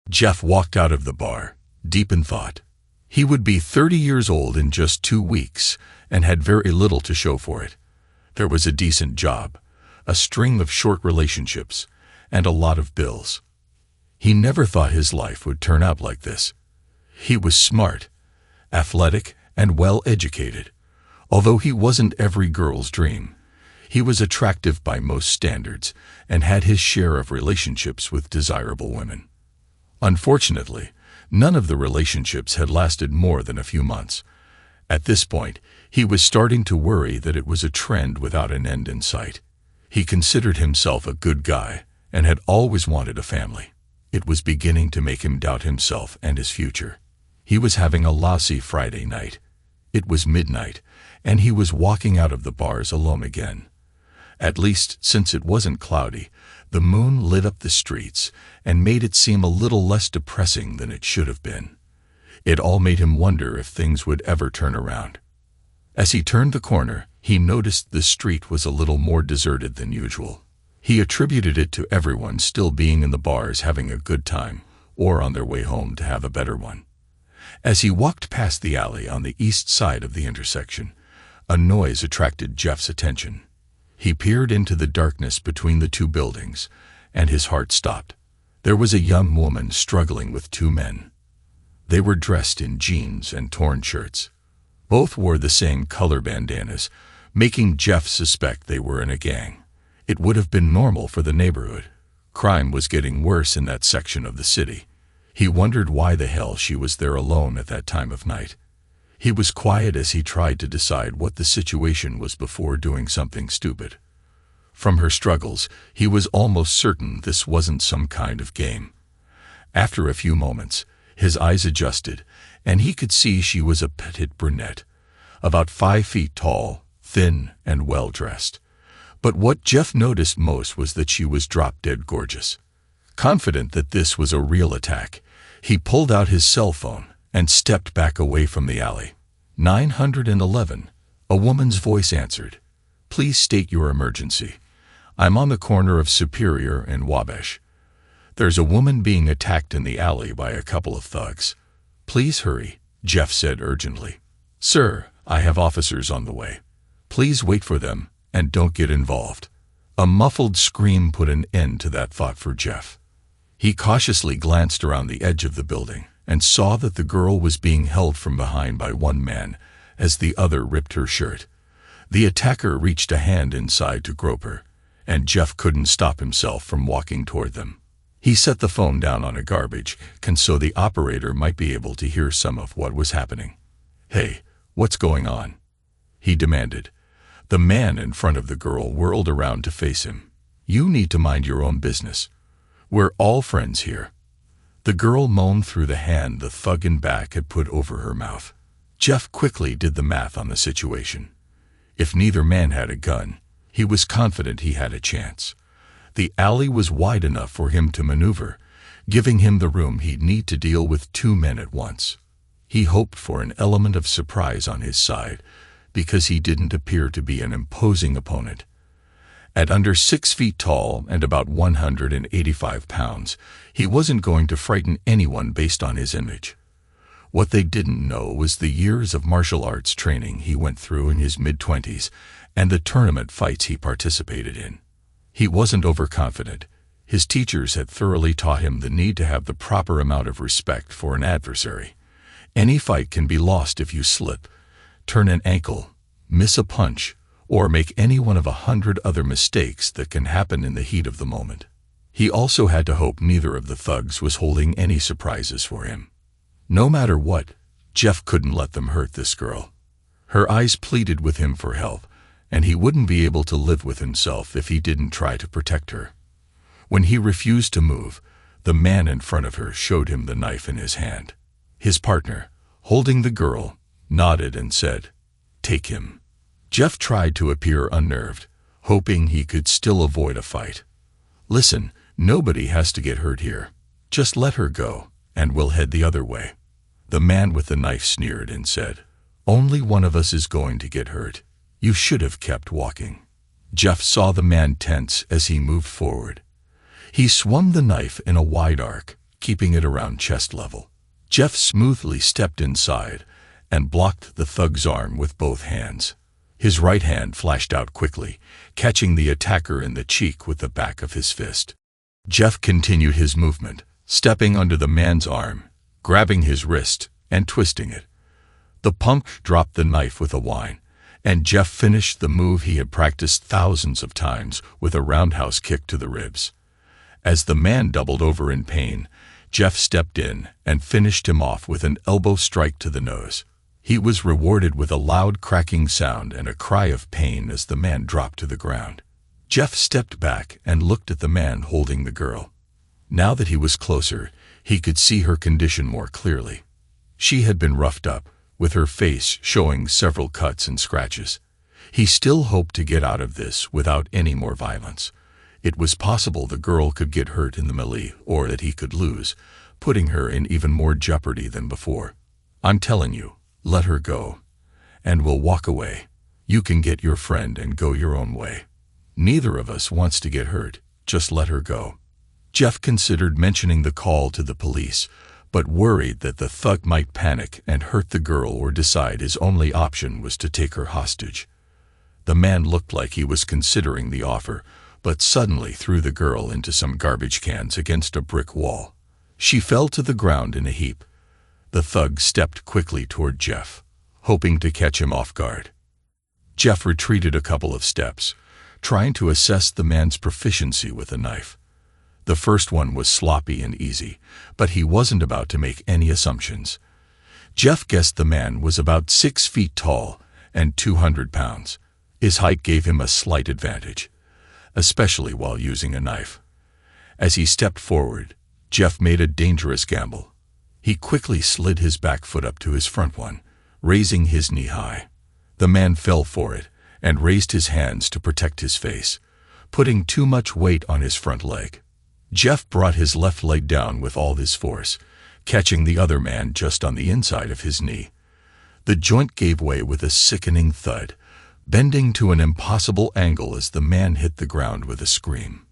Jeff walked out of the bar, deep in thought. He would be 30 years old in just 2 weeks and had very little to show for it. There was a decent job, a string of short relationships, and a lot of bills. He never thought his life would turn out like this. He was smart, athletic, and well-educated. Although he wasn't every girl's dream, he was attractive by most standards and had his share of relationships with desirable women. Unfortunately, none of the relationships had lasted more than a few months. At this point, he was starting to worry that it was a trend without an end in sight. He considered himself a good guy and had always wanted a family. It was beginning to make him doubt himself and his future. He was having a lousy Friday night. It was midnight, and he was walking out of the bars alone again. At least, since it wasn't cloudy, the moon lit up the streets and made it seem a little less depressing than it should have been. It all made him wonder if things would ever turn around. As he turned the corner, he noticed the street was a little more deserted than usual. He attributed it to everyone still being in the bars having a good time, or on their way home to have a better one. As he walked past the alley on the east side of the intersection, a noise attracted Jeff's attention. He peered into the darkness between the two buildings, and his heart stopped. There was a young woman struggling with 2 men. They were dressed in jeans and torn shirts. Both wore the same color bandanas, making Jeff suspect they were in a gang. It would have been normal for the neighborhood. Crime was getting worse in that section of the city. He wondered why the hell she was there alone at that time of night. He was quiet as he tried to decide what the situation was before doing something stupid. From her struggles, he was almost certain this wasn't some kind of game. After a few moments, his eyes adjusted, and he could see she was a petite brunette, about 5 feet tall, thin, and well-dressed. But what Jeff noticed most was that she was drop-dead gorgeous. Confident that this was a real attack, he pulled out his cell phone and stepped back away from the alley. 911, a woman's voice answered. Please state your emergency. I'm on the corner of Superior and Wabash. There's a woman being attacked in the alley by a couple of thugs. Please hurry, Jeff said urgently. Sir, I have officers on the way. Please wait for them and don't get involved. A muffled scream put an end to that thought for Jeff. He cautiously glanced around the edge of the building and saw that the girl was being held from behind by one man as the other ripped her shirt. The attacker reached a hand inside to grope her, and Jeff couldn't stop himself from walking toward them. He set the phone down on a garbage can so the operator might be able to hear some of what was happening. Hey, what's going on? He demanded. The man in front of the girl whirled around to face him. You need to mind your own business. We're all friends here. The girl moaned through the hand the thug in back had put over her mouth. Jeff quickly did the math on the situation. If neither man had a gun, he was confident he had a chance. The alley was wide enough for him to maneuver, giving him the room he'd need to deal with 2 men at once. He hoped for an element of surprise on his side, because he didn't appear to be an imposing opponent. At under 6 feet tall and about 185 pounds, he wasn't going to frighten anyone based on his image. What they didn't know was the years of martial arts training he went through in his mid-20s and the tournament fights he participated in. He wasn't overconfident. His teachers had thoroughly taught him the need to have the proper amount of respect for an adversary. Any fight can be lost if you slip, turn an ankle, miss a punch, or make any one of 100 other mistakes that can happen in the heat of the moment. He also had to hope neither of the thugs was holding any surprises for him. No matter what, Jeff couldn't let them hurt this girl. Her eyes pleaded with him for help, and he wouldn't be able to live with himself if he didn't try to protect her. When he refused to move, the man in front of her showed him the knife in his hand. His partner, holding the girl, nodded and said, "Take him." Jeff tried to appear unnerved, hoping he could still avoid a fight. Listen, nobody has to get hurt here. Just let her go, and we'll head the other way. The man with the knife sneered and said, "Only one of us is going to get hurt. You should have kept walking." Jeff saw the man tense as he moved forward. He swung the knife in a wide arc, keeping it around chest level. Jeff smoothly stepped inside and blocked the thug's arm with both hands. His right hand flashed out quickly, catching the attacker in the cheek with the back of his fist. Jeff continued his movement, stepping under the man's arm, grabbing his wrist, and twisting it. The punk dropped the knife with a whine, and Jeff finished the move he had practiced thousands of times with a roundhouse kick to the ribs. As the man doubled over in pain, Jeff stepped in and finished him off with an elbow strike to the nose. He was rewarded with a loud cracking sound and a cry of pain as the man dropped to the ground. Jeff stepped back and looked at the man holding the girl. Now that he was closer, he could see her condition more clearly. She had been roughed up, with her face showing several cuts and scratches. He still hoped to get out of this without any more violence. It was possible the girl could get hurt in the melee, or that he could lose, putting her in even more jeopardy than before. "I'm telling you, let her go, and we'll walk away. You can get your friend and go your own way. Neither of us wants to get hurt, just let her go." Jeff considered mentioning the call to the police, but worried that the thug might panic and hurt the girl or decide his only option was to take her hostage. The man looked like he was considering the offer, but suddenly threw the girl into some garbage cans against a brick wall. She fell to the ground in a heap. The thug stepped quickly toward Jeff, hoping to catch him off guard. Jeff retreated a couple of steps, trying to assess the man's proficiency with a knife. The first one was sloppy and easy, but he wasn't about to make any assumptions. Jeff guessed the man was about 6 feet tall and 200 pounds. His height gave him a slight advantage, especially while using a knife. As he stepped forward, Jeff made a dangerous gamble. He quickly slid his back foot up to his front one, raising his knee high. The man fell for it and raised his hands to protect his face, putting too much weight on his front leg. Jeff brought his left leg down with all his force, catching the other man just on the inside of his knee. The joint gave way with a sickening thud, bending to an impossible angle as the man hit the ground with a scream.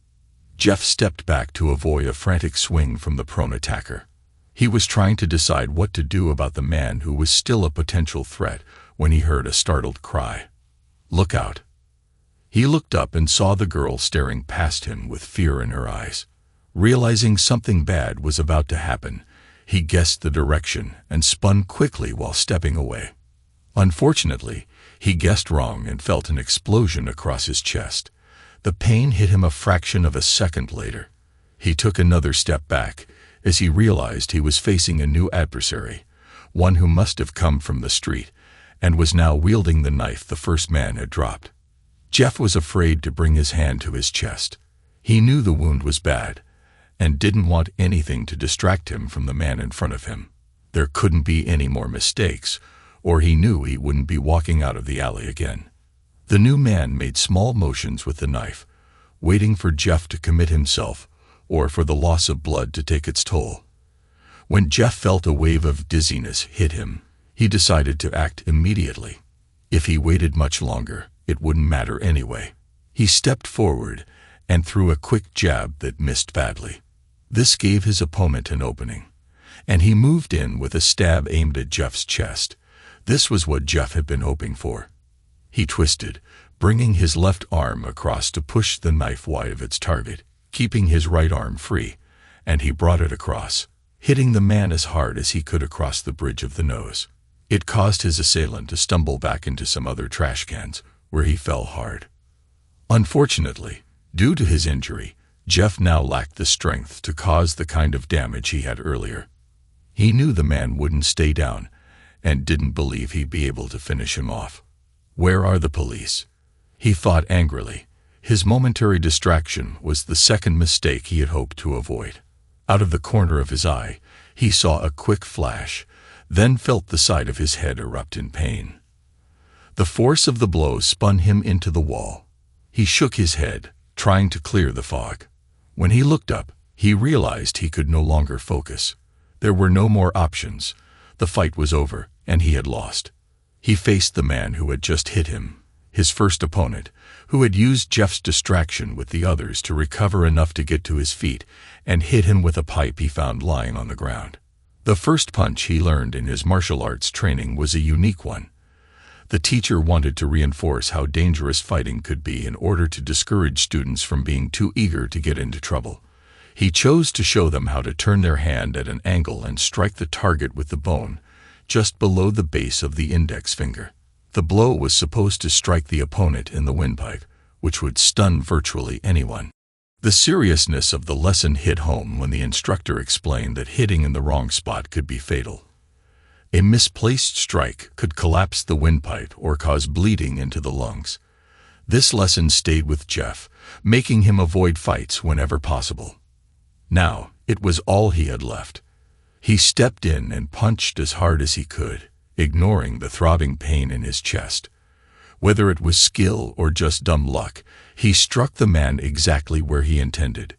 Jeff stepped back to avoid a frantic swing from the prone attacker. He was trying to decide what to do about the man who was still a potential threat when he heard a startled cry. "Look out." He looked up and saw the girl staring past him with fear in her eyes. Realizing something bad was about to happen, he guessed the direction and spun quickly while stepping away. Unfortunately, he guessed wrong and felt an explosion across his chest. The pain hit him a fraction of a second later. He took another step back as he realized he was facing a new adversary, one who must have come from the street and was now wielding the knife the first man had dropped. Jeff was afraid to bring his hand to his chest. He knew the wound was bad and didn't want anything to distract him from the man in front of him. There couldn't be any more mistakes, or he knew he wouldn't be walking out of the alley again. The new man made small motions with the knife, waiting for Jeff to commit himself or for the loss of blood to take its toll. When Jeff felt a wave of dizziness hit him, he decided to act immediately. If he waited much longer, it wouldn't matter anyway. He stepped forward and threw a quick jab that missed badly. This gave his opponent an opening, and he moved in with a stab aimed at Jeff's chest. This was what Jeff had been hoping for. He twisted, bringing his left arm across to push the knife wide of its target, keeping his right arm free, and he brought it across, hitting the man as hard as he could across the bridge of the nose. It caused his assailant to stumble back into some other trash cans, where he fell hard. Unfortunately, due to his injury, Jeff now lacked the strength to cause the kind of damage he had earlier. He knew the man wouldn't stay down, and didn't believe he'd be able to finish him off. "Where are the police?" He thought angrily. His momentary distraction was the second mistake he had hoped to avoid. Out of the corner of his eye, he saw a quick flash, then felt the side of his head erupt in pain. The force of the blow spun him into the wall. He shook his head, trying to clear the fog. When he looked up, he realized he could no longer focus. There were no more options. The fight was over, and he had lost. He faced the man who had just hit him, his first opponent, who had used Jeff's distraction with the others to recover enough to get to his feet and hit him with a pipe he found lying on the ground. The first punch he learned in his martial arts training was a unique one. The teacher wanted to reinforce how dangerous fighting could be in order to discourage students from being too eager to get into trouble. He chose to show them how to turn their hand at an angle and strike the target with the bone, just below the base of the index finger. The blow was supposed to strike the opponent in the windpipe, which would stun virtually anyone. The seriousness of the lesson hit home when the instructor explained that hitting in the wrong spot could be fatal. A misplaced strike could collapse the windpipe or cause bleeding into the lungs. This lesson stayed with Jeff, making him avoid fights whenever possible. Now, it was all he had left. He stepped in and punched as hard as he could, ignoring the throbbing pain in his chest. Whether it was skill or just dumb luck, he struck the man exactly where he intended.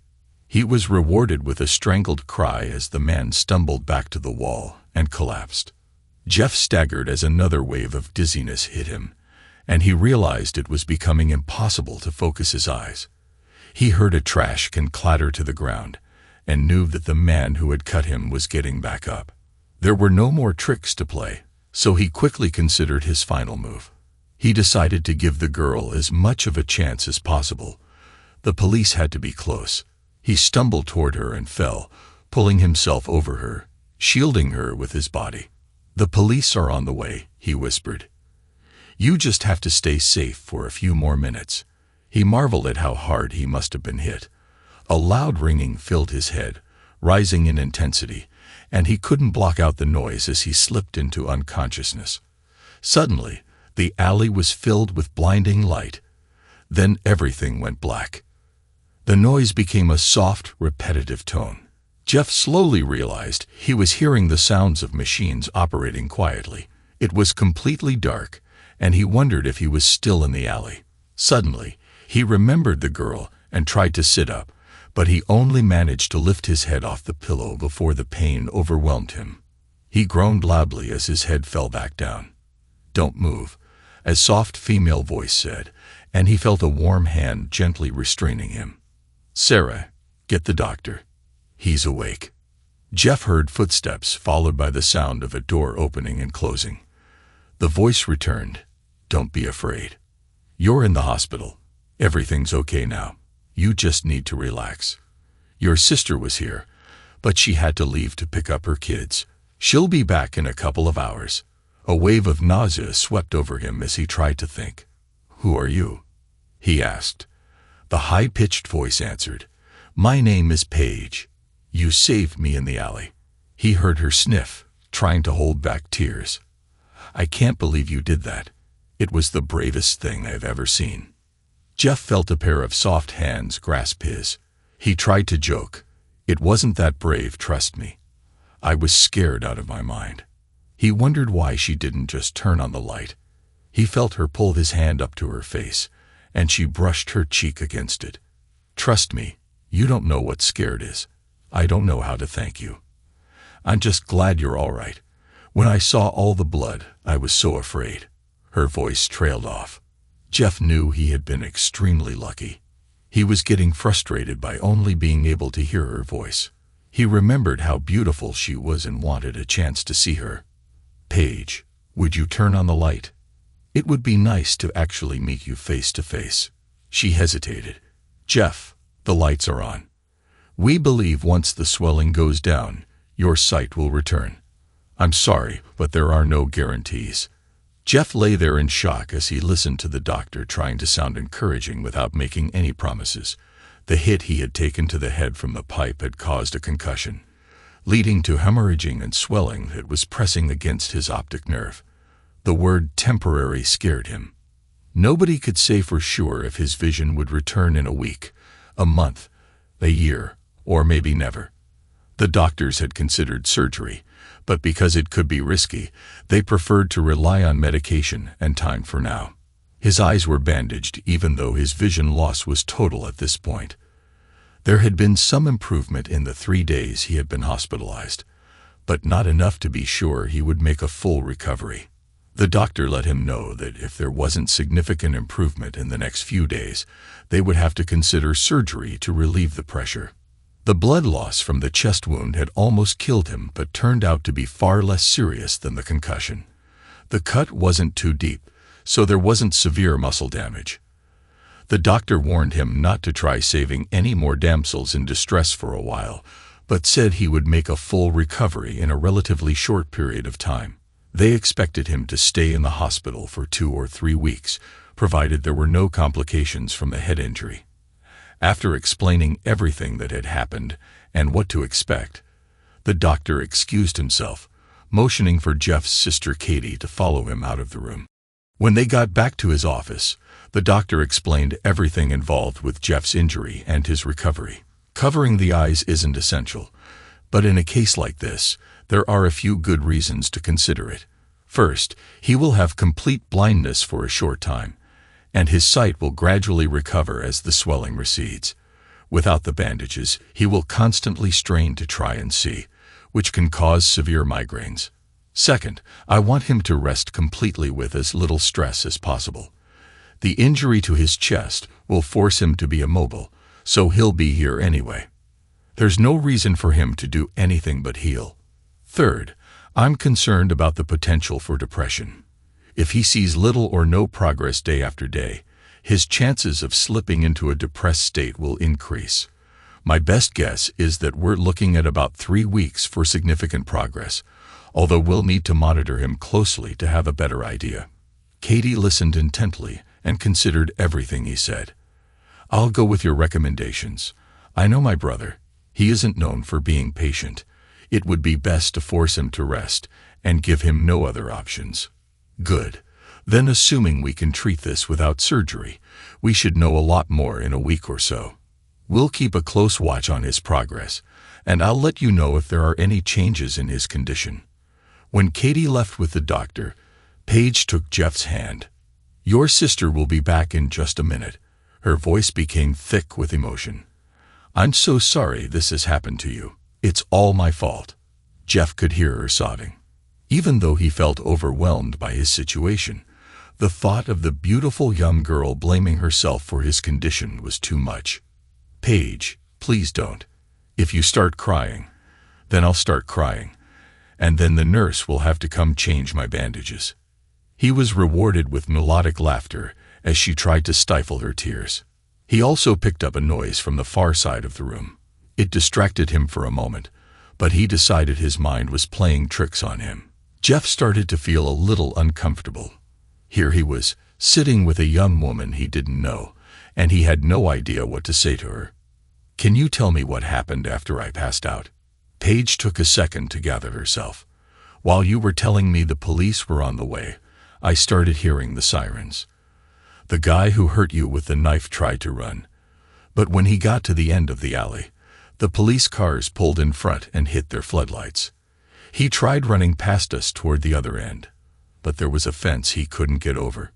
He was rewarded with a strangled cry as the man stumbled back to the wall and collapsed. Jeff staggered as another wave of dizziness hit him, and he realized it was becoming impossible to focus his eyes. He heard a trash can clatter to the ground and knew that the man who had cut him was getting back up. There were no more tricks to play, so he quickly considered his final move. He decided to give the girl as much of a chance as possible. The police had to be close. He stumbled toward her and fell, pulling himself over her, shielding her with his body. "The police are on the way," he whispered. "You just have to stay safe for a few more minutes." He marveled at how hard he must have been hit. A loud ringing filled his head, rising in intensity, and he couldn't block out the noise as he slipped into unconsciousness. Suddenly, the alley was filled with blinding light. Then everything went black. The noise became a soft, repetitive tone. Jeff slowly realized he was hearing the sounds of machines operating quietly. It was completely dark, and he wondered if he was still in the alley. Suddenly, he remembered the girl and tried to sit up, but he only managed to lift his head off the pillow before the pain overwhelmed him. He groaned loudly as his head fell back down. "Don't move," a soft female voice said, and he felt a warm hand gently restraining him. "Sarah, get the doctor. He's awake." Jeff heard footsteps followed by the sound of a door opening and closing. The voice returned, "Don't be afraid. You're in the hospital. Everything's okay now. You just need to relax. Your sister was here, but she had to leave to pick up her kids. She'll be back in a couple of hours." A wave of nausea swept over him as he tried to think. "Who are you?" he asked. The high-pitched voice answered, "My name is Paige. You saved me in the alley." He heard her sniff, trying to hold back tears. "I can't believe you did that. It was the bravest thing I've ever seen." Jeff felt a pair of soft hands grasp his. He tried to joke. "It wasn't that brave, trust me. I was scared out of my mind." He wondered why she didn't just turn on the light. He felt her pull his hand up to her face, and she brushed her cheek against it. "Trust me, you don't know what scared is. I don't know how to thank you. I'm just glad you're all right. When I saw all the blood, I was so afraid." Her voice trailed off. Jeff knew he had been extremely lucky. He was getting frustrated by only being able to hear her voice. He remembered how beautiful she was and wanted a chance to see her. "Paige, would you turn on the light? It would be nice to actually meet you face to face." She hesitated. "Jeff, the lights are on. We believe once the swelling goes down, your sight will return. I'm sorry, but there are no guarantees." Jeff lay there in shock as he listened to the doctor trying to sound encouraging without making any promises. The hit he had taken to the head from the pipe had caused a concussion, leading to hemorrhaging and swelling that was pressing against his optic nerve. The word temporary scared him. Nobody could say for sure if his vision would return in a week, a month, a year, or maybe never. The doctors had considered surgery, but because it could be risky, they preferred to rely on medication and time for now. His eyes were bandaged even though his vision loss was total at this point. There had been some improvement in the 3 days he had been hospitalized, but not enough to be sure he would make a full recovery. The doctor let him know that if there wasn't significant improvement in the next few days, they would have to consider surgery to relieve the pressure. The blood loss from the chest wound had almost killed him, but turned out to be far less serious than the concussion. The cut wasn't too deep, so there wasn't severe muscle damage. The doctor warned him not to try saving any more damsels in distress for a while, but said he would make a full recovery in a relatively short period of time. They expected him to stay in the hospital for 2 or 3 weeks, provided there were no complications from the head injury. After explaining everything that had happened and what to expect, the doctor excused himself, motioning for Jeff's sister Katie to follow him out of the room. When they got back to his office, the doctor explained everything involved with Jeff's injury and his recovery. Covering the eyes isn't essential, but in a case like this, there are a few good reasons to consider it. First, he will have complete blindness for a short time, and his sight will gradually recover as the swelling recedes. Without the bandages, he will constantly strain to try and see, which can cause severe migraines. Second, I want him to rest completely with as little stress as possible. The injury to his chest will force him to be immobile, so he'll be here anyway. There's no reason for him to do anything but heal. Third, I'm concerned about the potential for depression. If he sees little or no progress day after day, his chances of slipping into a depressed state will increase. My best guess is that we're looking at about 3 weeks for significant progress, although we'll need to monitor him closely to have a better idea. Katie listened intently and considered everything he said. I'll go with your recommendations. I know my brother. He isn't known for being patient. It would be best to force him to rest and give him no other options. Good. Then, assuming we can treat this without surgery, we should know a lot more in a week or so. We'll keep a close watch on his progress, and I'll let you know if there are any changes in his condition. When Katie left with the doctor, Paige took Jeff's hand. Your sister will be back in just a minute. Her voice became thick with emotion. I'm so sorry this has happened to you. It's all my fault. Jeff could hear her sobbing. Even though he felt overwhelmed by his situation, the thought of the beautiful young girl blaming herself for his condition was too much. Paige, please don't. If you start crying, then I'll start crying, and then the nurse will have to come change my bandages. He was rewarded with melodic laughter as she tried to stifle her tears. He also picked up a noise from the far side of the room. It distracted him for a moment, but he decided his mind was playing tricks on him. Jeff started to feel a little uncomfortable. Here he was, sitting with a young woman he didn't know, and he had no idea what to say to her. Can you tell me what happened after I passed out? Paige took a second to gather herself. While you were telling me the police were on the way, I started hearing the sirens. The guy who hurt you with the knife tried to run, but when he got to the end of the alley, the police cars pulled in front and hit their floodlights. He tried running past us toward the other end, but there was a fence he couldn't get over.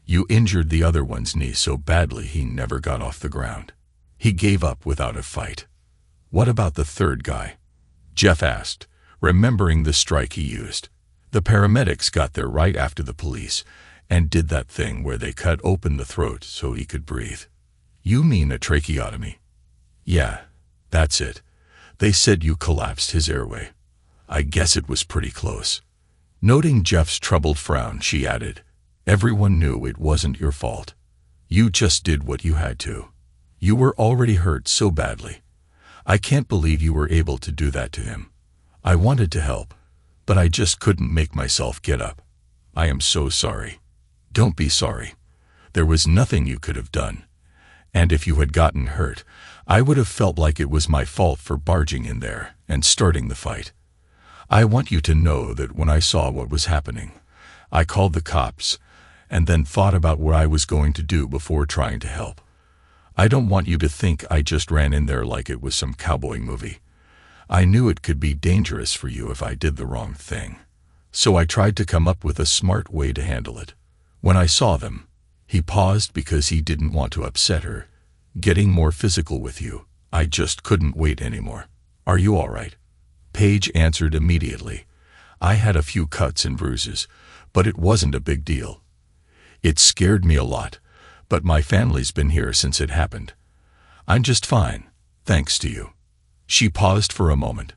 You injured the other one's knee so badly he never got off the ground. He gave up without a fight. What about the third guy? Jeff asked, remembering the strike he used. The paramedics got there right after the police and did that thing where they cut open the throat so he could breathe. You mean a tracheotomy? Yeah, that's it. They said you collapsed his airway. I guess it was pretty close. Noting Jeff's troubled frown, she added, everyone knew it wasn't your fault. You just did what you had to. You were already hurt so badly. I can't believe you were able to do that to him. I wanted to help, but I just couldn't make myself get up. I am so sorry. Don't be sorry. There was nothing you could have done. And if you had gotten hurt, I would have felt like it was my fault for barging in there and starting the fight. I want you to know that when I saw what was happening, I called the cops and then thought about what I was going to do before trying to help. I don't want you to think I just ran in there like it was some cowboy movie. I knew it could be dangerous for you if I did the wrong thing. So I tried to come up with a smart way to handle it. When I saw them, he paused because he didn't want to upset her. Getting more physical with you, I just couldn't wait anymore. Are you all right? Paige answered immediately. I had a few cuts and bruises, but it wasn't a big deal. It scared me a lot, but my family's been here since it happened. I'm just fine, thanks to you." She paused for a moment.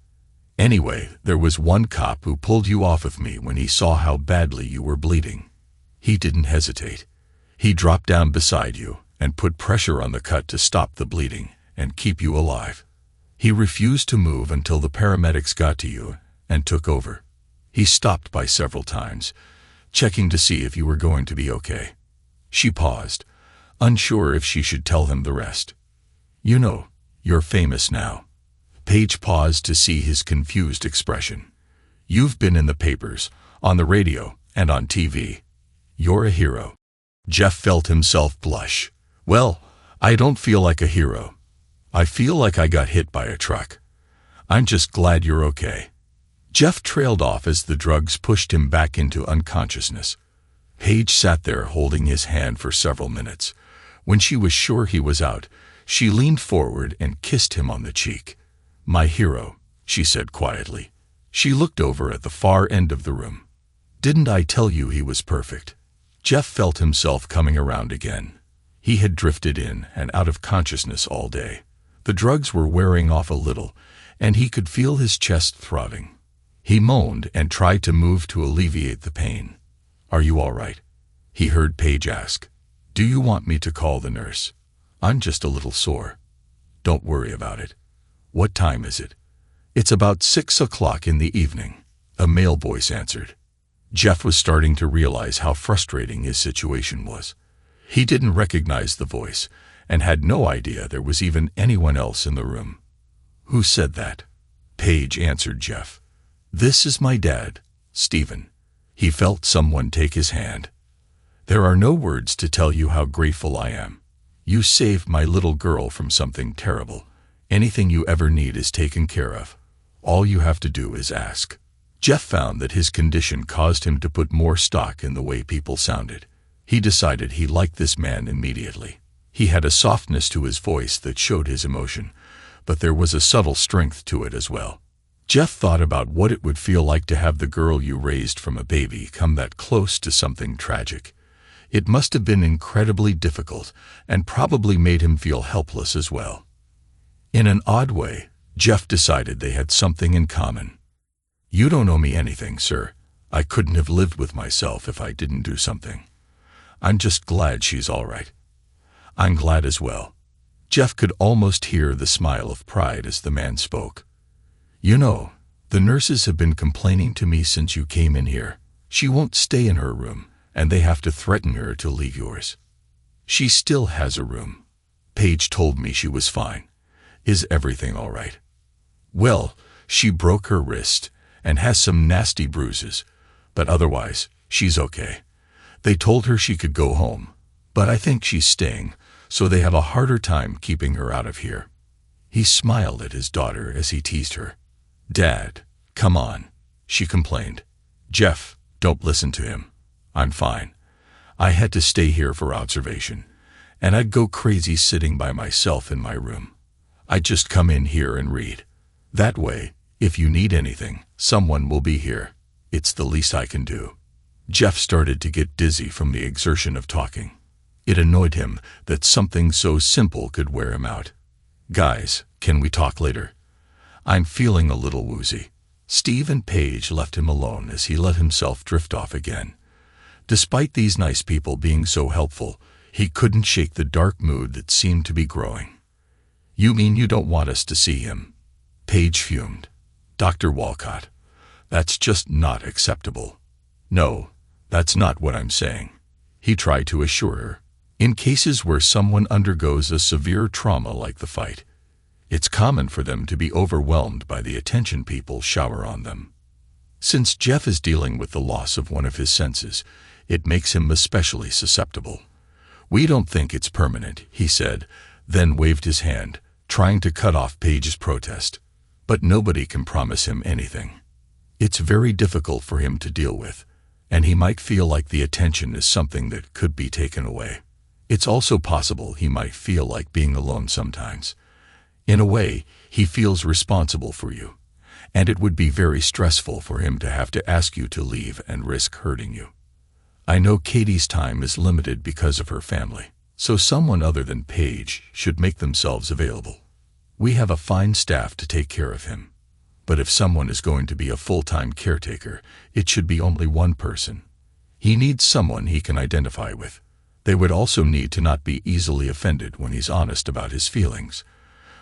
"Anyway, there was one cop who pulled you off of me when he saw how badly you were bleeding. He didn't hesitate. He dropped down beside you and put pressure on the cut to stop the bleeding and keep you alive. He refused to move until the paramedics got to you and took over. He stopped by several times, checking to see if you were going to be okay." She paused, unsure if she should tell him the rest. "You know, you're famous now." Paige paused to see his confused expression. "You've been in the papers, on the radio, and on TV. You're a hero." Jeff felt himself blush. "Well, I don't feel like a hero. I feel like I got hit by a truck. I'm just glad you're okay." Jeff trailed off as the drugs pushed him back into unconsciousness. Paige sat there holding his hand for several minutes. When she was sure he was out, she leaned forward and kissed him on the cheek. "My hero," she said quietly. She looked over at the far end of the room. "Didn't I tell you he was perfect?" Jeff felt himself coming around again. He had drifted in and out of consciousness all day. The drugs were wearing off a little, and he could feel his chest throbbing. He moaned and tried to move to alleviate the pain. "Are you all right?" he heard Paige ask. "Do you want me to call the nurse? I'm just a little sore." "Don't worry about it. What time is it?" "It's about 6 o'clock in the evening," a male voice answered. Jeff was starting to realize how frustrating his situation was. He didn't recognize the voice and had no idea there was even anyone else in the room. "Who said that?" Paige answered Jeff. "This is my dad, Stephen." He felt someone take his hand. "There are no words to tell you how grateful I am. You saved my little girl from something terrible. Anything you ever need is taken care of. All you have to do is ask." Jeff found that his condition caused him to put more stock in the way people sounded. He decided he liked this man immediately. He had a softness to his voice that showed his emotion, but there was a subtle strength to it as well. Jeff thought about what it would feel like to have the girl you raised from a baby come that close to something tragic. It must have been incredibly difficult and probably made him feel helpless as well. In an odd way, Jeff decided they had something in common. "You don't owe me anything, sir. I couldn't have lived with myself if I didn't do something. I'm just glad she's all right." "I'm glad as well." Jeff could almost hear the smile of pride as the man spoke. "You know, the nurses have been complaining to me since you came in here. She won't stay in her room, and they have to threaten her to leave yours." "She still has a room. Paige told me she was fine. Is everything all right?" "Well, she broke her wrist and has some nasty bruises, but otherwise, she's okay. They told her she could go home, but I think she's staying, so they have a harder time keeping her out of here." He smiled at his daughter as he teased her. "Dad, come on," she complained. "Jeff, don't listen to him. I'm fine. I had to stay here for observation, and I'd go crazy sitting by myself in my room. I'd just come in here and read. That way, if you need anything, someone will be here. It's the least I can do." Jeff started to get dizzy from the exertion of talking. It annoyed him that something so simple could wear him out. "Guys, can we talk later? I'm feeling a little woozy." Steve and Paige left him alone as he let himself drift off again. Despite these nice people being so helpful, he couldn't shake the dark mood that seemed to be growing. "You mean you don't want us to see him?" Paige fumed. "Dr. Walcott, that's just not acceptable." "No, that's not what I'm saying," he tried to assure her. "In cases where someone undergoes a severe trauma like the fight, it's common for them to be overwhelmed by the attention people shower on them. Since Jeff is dealing with the loss of one of his senses, it makes him especially susceptible. We don't think it's permanent," he said, then waved his hand, trying to cut off Paige's protest. "But nobody can promise him anything. It's very difficult for him to deal with, and he might feel like the attention is something that could be taken away. It's also possible he might feel like being alone sometimes. In a way, he feels responsible for you, and it would be very stressful for him to have to ask you to leave and risk hurting you." I know Katie's time is limited because of her family, so someone other than Paige should make themselves available. We have a fine staff to take care of him. But if someone is going to be a full-time caretaker, it should be only one person. He needs someone he can identify with. They would also need to not be easily offended when he's honest about his feelings.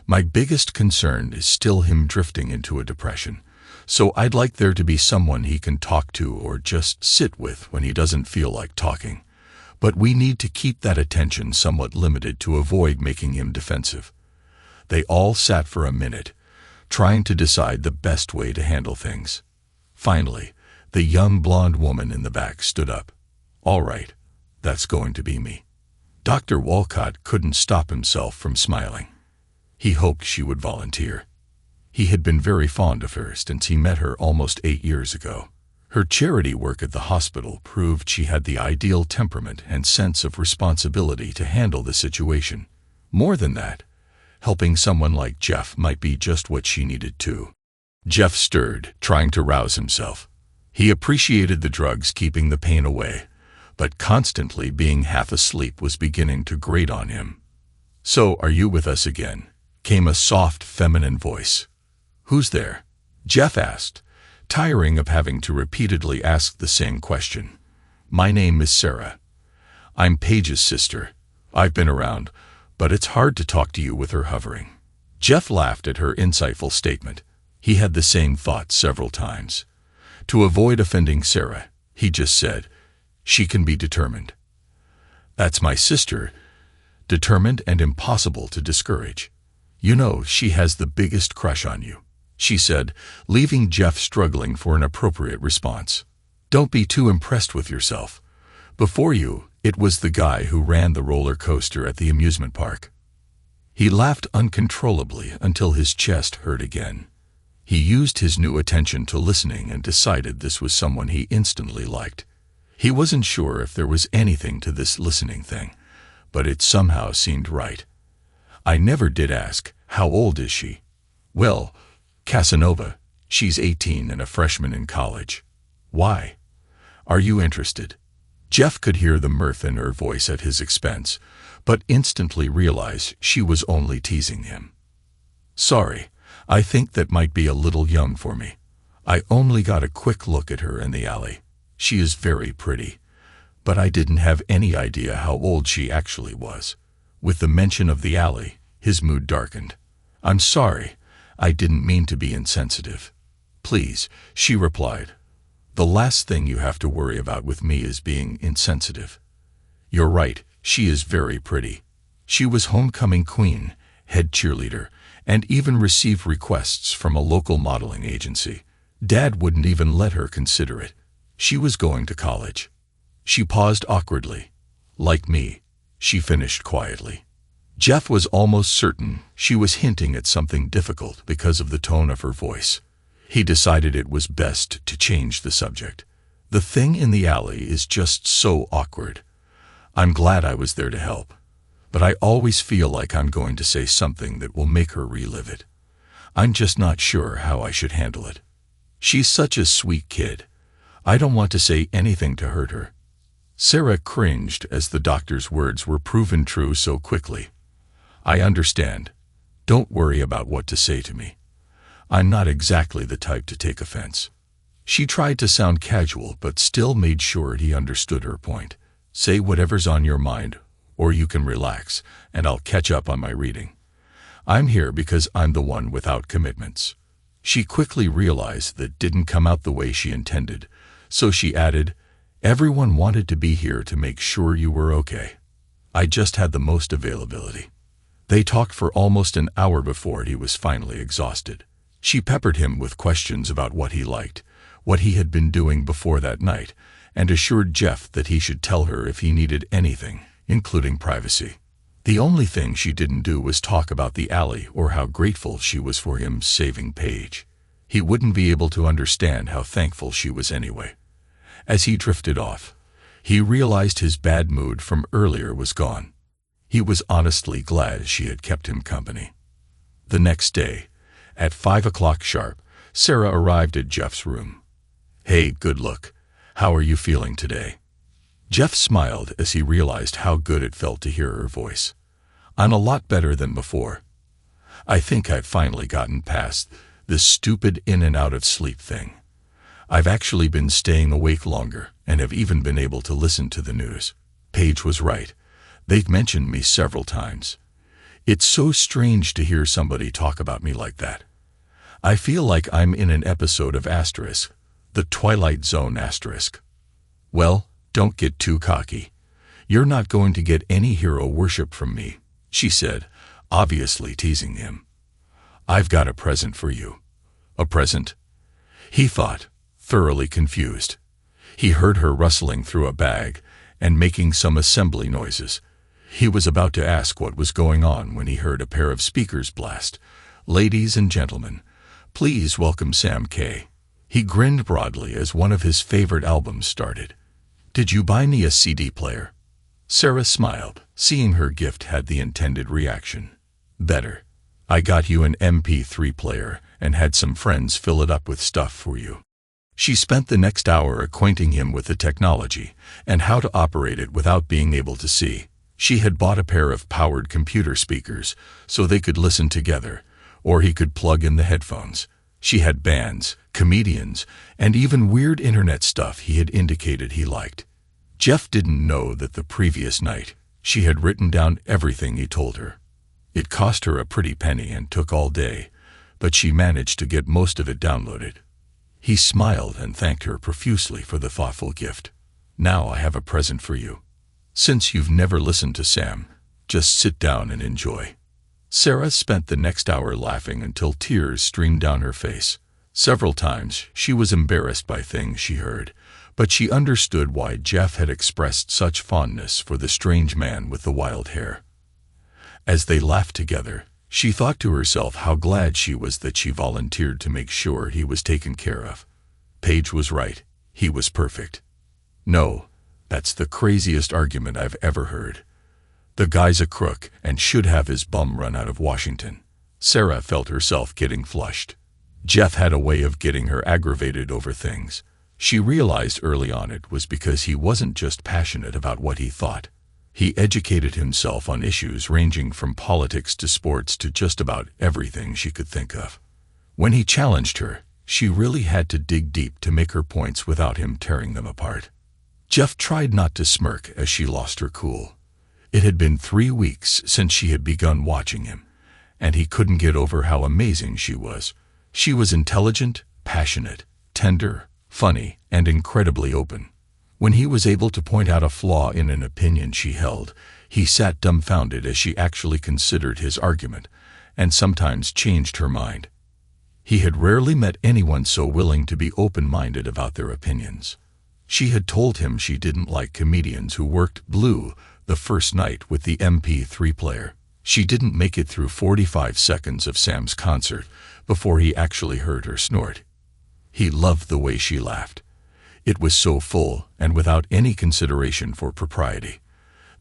My biggest concern is still him drifting into a depression, so I'd like there to be someone he can talk to or just sit with when he doesn't feel like talking. But we need to keep that attention somewhat limited to avoid making him defensive. They all sat for a minute, trying to decide the best way to handle things. Finally, the young blonde woman in the back stood up. "All right, that's going to be me." Dr. Walcott couldn't stop himself from smiling. He hoped she would volunteer. He had been very fond of her since he met her almost 8 years ago. Her charity work at the hospital proved she had the ideal temperament and sense of responsibility to handle the situation. More than that, helping someone like Jeff might be just what she needed too. Jeff stirred, trying to rouse himself. He appreciated the drugs keeping the pain away, but constantly being half asleep was beginning to grate on him. "So, are you with us again?" came a soft, feminine voice. "Who's there?" Jeff asked, tiring of having to repeatedly ask the same question. "My name is Sarah. I'm Paige's sister. I've been around, but it's hard to talk to you with her hovering." Jeff laughed at her insightful statement. He had the same thought several times. To avoid offending Sarah, he just said, "She can be determined." "That's my sister, determined and impossible to discourage. You know, she has the biggest crush on you," she said, leaving Jeff struggling for an appropriate response. "Don't be too impressed with yourself. Before you, it was the guy who ran the roller coaster at the amusement park." He laughed uncontrollably until his chest hurt again. He used his new attention to listening and decided this was someone he instantly liked. He wasn't sure if there was anything to this listening thing, but it somehow seemed right. "I never did ask, how old is she?" "Well, Casanova, she's 18 and a freshman in college." "Why? Are you interested?" Jeff could hear the mirth in her voice at his expense, but instantly realized she was only teasing him. "Sorry, I think that might be a little young for me. I only got a quick look at her in the alley. She is very pretty, but I didn't have any idea how old she actually was." With the mention of the alley, his mood darkened. "I'm sorry, I didn't mean to be insensitive." "Please," she replied. "The last thing you have to worry about with me is being insensitive." "You're right, she is very pretty. She was homecoming queen, head cheerleader, and even received requests from a local modeling agency. Dad wouldn't even let her consider it. She was going to college." She paused awkwardly. "Like me," she finished quietly. Jeff was almost certain she was hinting at something difficult because of the tone of her voice. He decided it was best to change the subject. "The thing in the alley is just so awkward. I'm glad I was there to help, but I always feel like I'm going to say something that will make her relive it. I'm just not sure how I should handle it. She's such a sweet kid. I don't want to say anything to hurt her." Sarah cringed as the doctor's words were proven true so quickly. "I understand. Don't worry about what to say to me. I'm not exactly the type to take offense." She tried to sound casual but still made sure he understood her point. "Say whatever's on your mind, or you can relax, and I'll catch up on my reading. I'm here because I'm the one without commitments." She quickly realized that didn't come out the way she intended, so she added, "Everyone wanted to be here to make sure you were okay. I just had the most availability." They talked for almost an hour before he was finally exhausted. She peppered him with questions about what he liked, what he had been doing before that night, and assured Jeff that he should tell her if he needed anything, including privacy. The only thing she didn't do was talk about the alley or how grateful she was for him saving Paige. He wouldn't be able to understand how thankful she was anyway. As he drifted off, he realized his bad mood from earlier was gone. He was honestly glad she had kept him company. The next day, at 5 o'clock sharp, Sarah arrived at Jeff's room. "Hey, good look. How are you feeling today?" Jeff smiled as he realized how good it felt to hear her voice. "I'm a lot better than before. I think I've finally gotten past this stupid in and out of sleep thing. I've actually been staying awake longer and have even been able to listen to the news." Paige was right. They'd mentioned me several times. "It's so strange to hear somebody talk about me like that. I feel like I'm in an episode of Asterisk, the Twilight Zone asterisk." "Well, don't get too cocky. You're not going to get any hero worship from me," she said, obviously teasing him. "I've got a present for you." "A present?" he thought, thoroughly confused. He heard her rustling through a bag and making some assembly noises. He was about to ask what was going on when he heard a pair of speakers blast, "Ladies and gentlemen, please welcome Sam K." He grinned broadly as one of his favorite albums started. "Did you buy me a CD player?" Sarah smiled, seeing her gift had the intended reaction. "Better. I got you an MP3 player and had some friends fill it up with stuff for you." She spent the next hour acquainting him with the technology and how to operate it without being able to see. She had bought a pair of powered computer speakers so they could listen together, or he could plug in the headphones. She had bands, comedians, and even weird internet stuff he had indicated he liked. Jeff didn't know that the previous night she had written down everything he told her. It cost her a pretty penny and took all day, but she managed to get most of it downloaded. He smiled and thanked her profusely for the thoughtful gift. "Now I have a present for you. Since you've never listened to Sam, just sit down and enjoy." Sarah spent the next hour laughing until tears streamed down her face. Several times she was embarrassed by things she heard, but she understood why Jeff had expressed such fondness for the strange man with the wild hair. As they laughed together, she thought to herself how glad she was that she volunteered to make sure he was taken care of. Paige was right. He was perfect. "No, that's the craziest argument I've ever heard. The guy's a crook and should have his bum run out of Washington." Sarah felt herself getting flushed. Jeff had a way of getting her aggravated over things. She realized early on it was because he wasn't just passionate about what he thought. He educated himself on issues ranging from politics to sports to just about everything she could think of. When he challenged her, she really had to dig deep to make her points without him tearing them apart. Jeff tried not to smirk as she lost her cool. It had been 3 weeks since she had begun watching him, and he couldn't get over how amazing she was. She was intelligent, passionate, tender, funny, and incredibly open. When he was able to point out a flaw in an opinion she held, he sat dumbfounded as she actually considered his argument, and sometimes changed her mind. He had rarely met anyone so willing to be open-minded about their opinions. She had told him she didn't like comedians who worked blue the first night with the MP3 player. She didn't make it through 45 seconds of Sam's concert before he actually heard her snort. He loved the way she laughed. It was so full and without any consideration for propriety.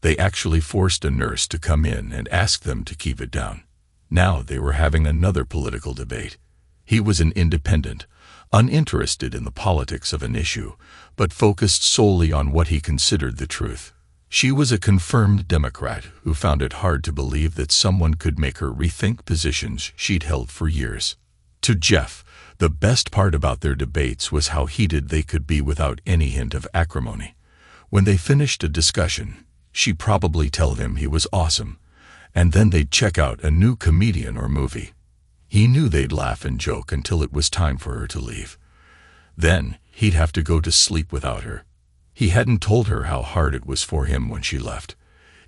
They actually forced a nurse to come in and ask them to keep it down. Now they were having another political debate. He was an independent, uninterested in the politics of an issue, but focused solely on what he considered the truth. She was a confirmed Democrat who found it hard to believe that someone could make her rethink positions she'd held for years. To Jeff, the best part about their debates was how heated they could be without any hint of acrimony. When they finished a discussion, she'd probably tell him he was awesome, and then they'd check out a new comedian or movie. He knew they'd laugh and joke until it was time for her to leave. Then he'd have to go to sleep without her. He hadn't told her how hard it was for him when she left.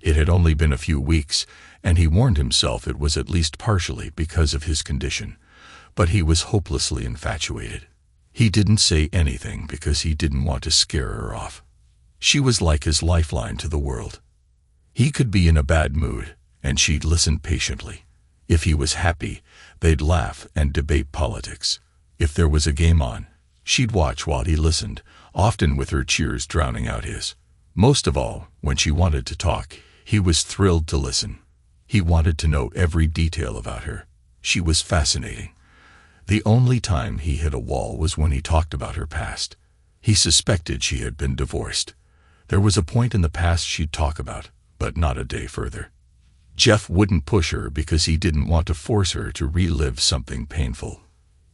It had only been a few weeks, and he warned himself it was at least partially because of his condition. But he was hopelessly infatuated. He didn't say anything because he didn't want to scare her off. She was like his lifeline to the world. He could be in a bad mood, and she'd listen patiently. If he was happy, they'd laugh and debate politics. If there was a game on, she'd watch while he listened, often with her cheers drowning out his. Most of all, when she wanted to talk, he was thrilled to listen. He wanted to know every detail about her. She was fascinating. The only time he hit a wall was when he talked about her past. He suspected she had been divorced. There was a point in the past she'd talk about, but not a day further. Jeff wouldn't push her because he didn't want to force her to relive something painful.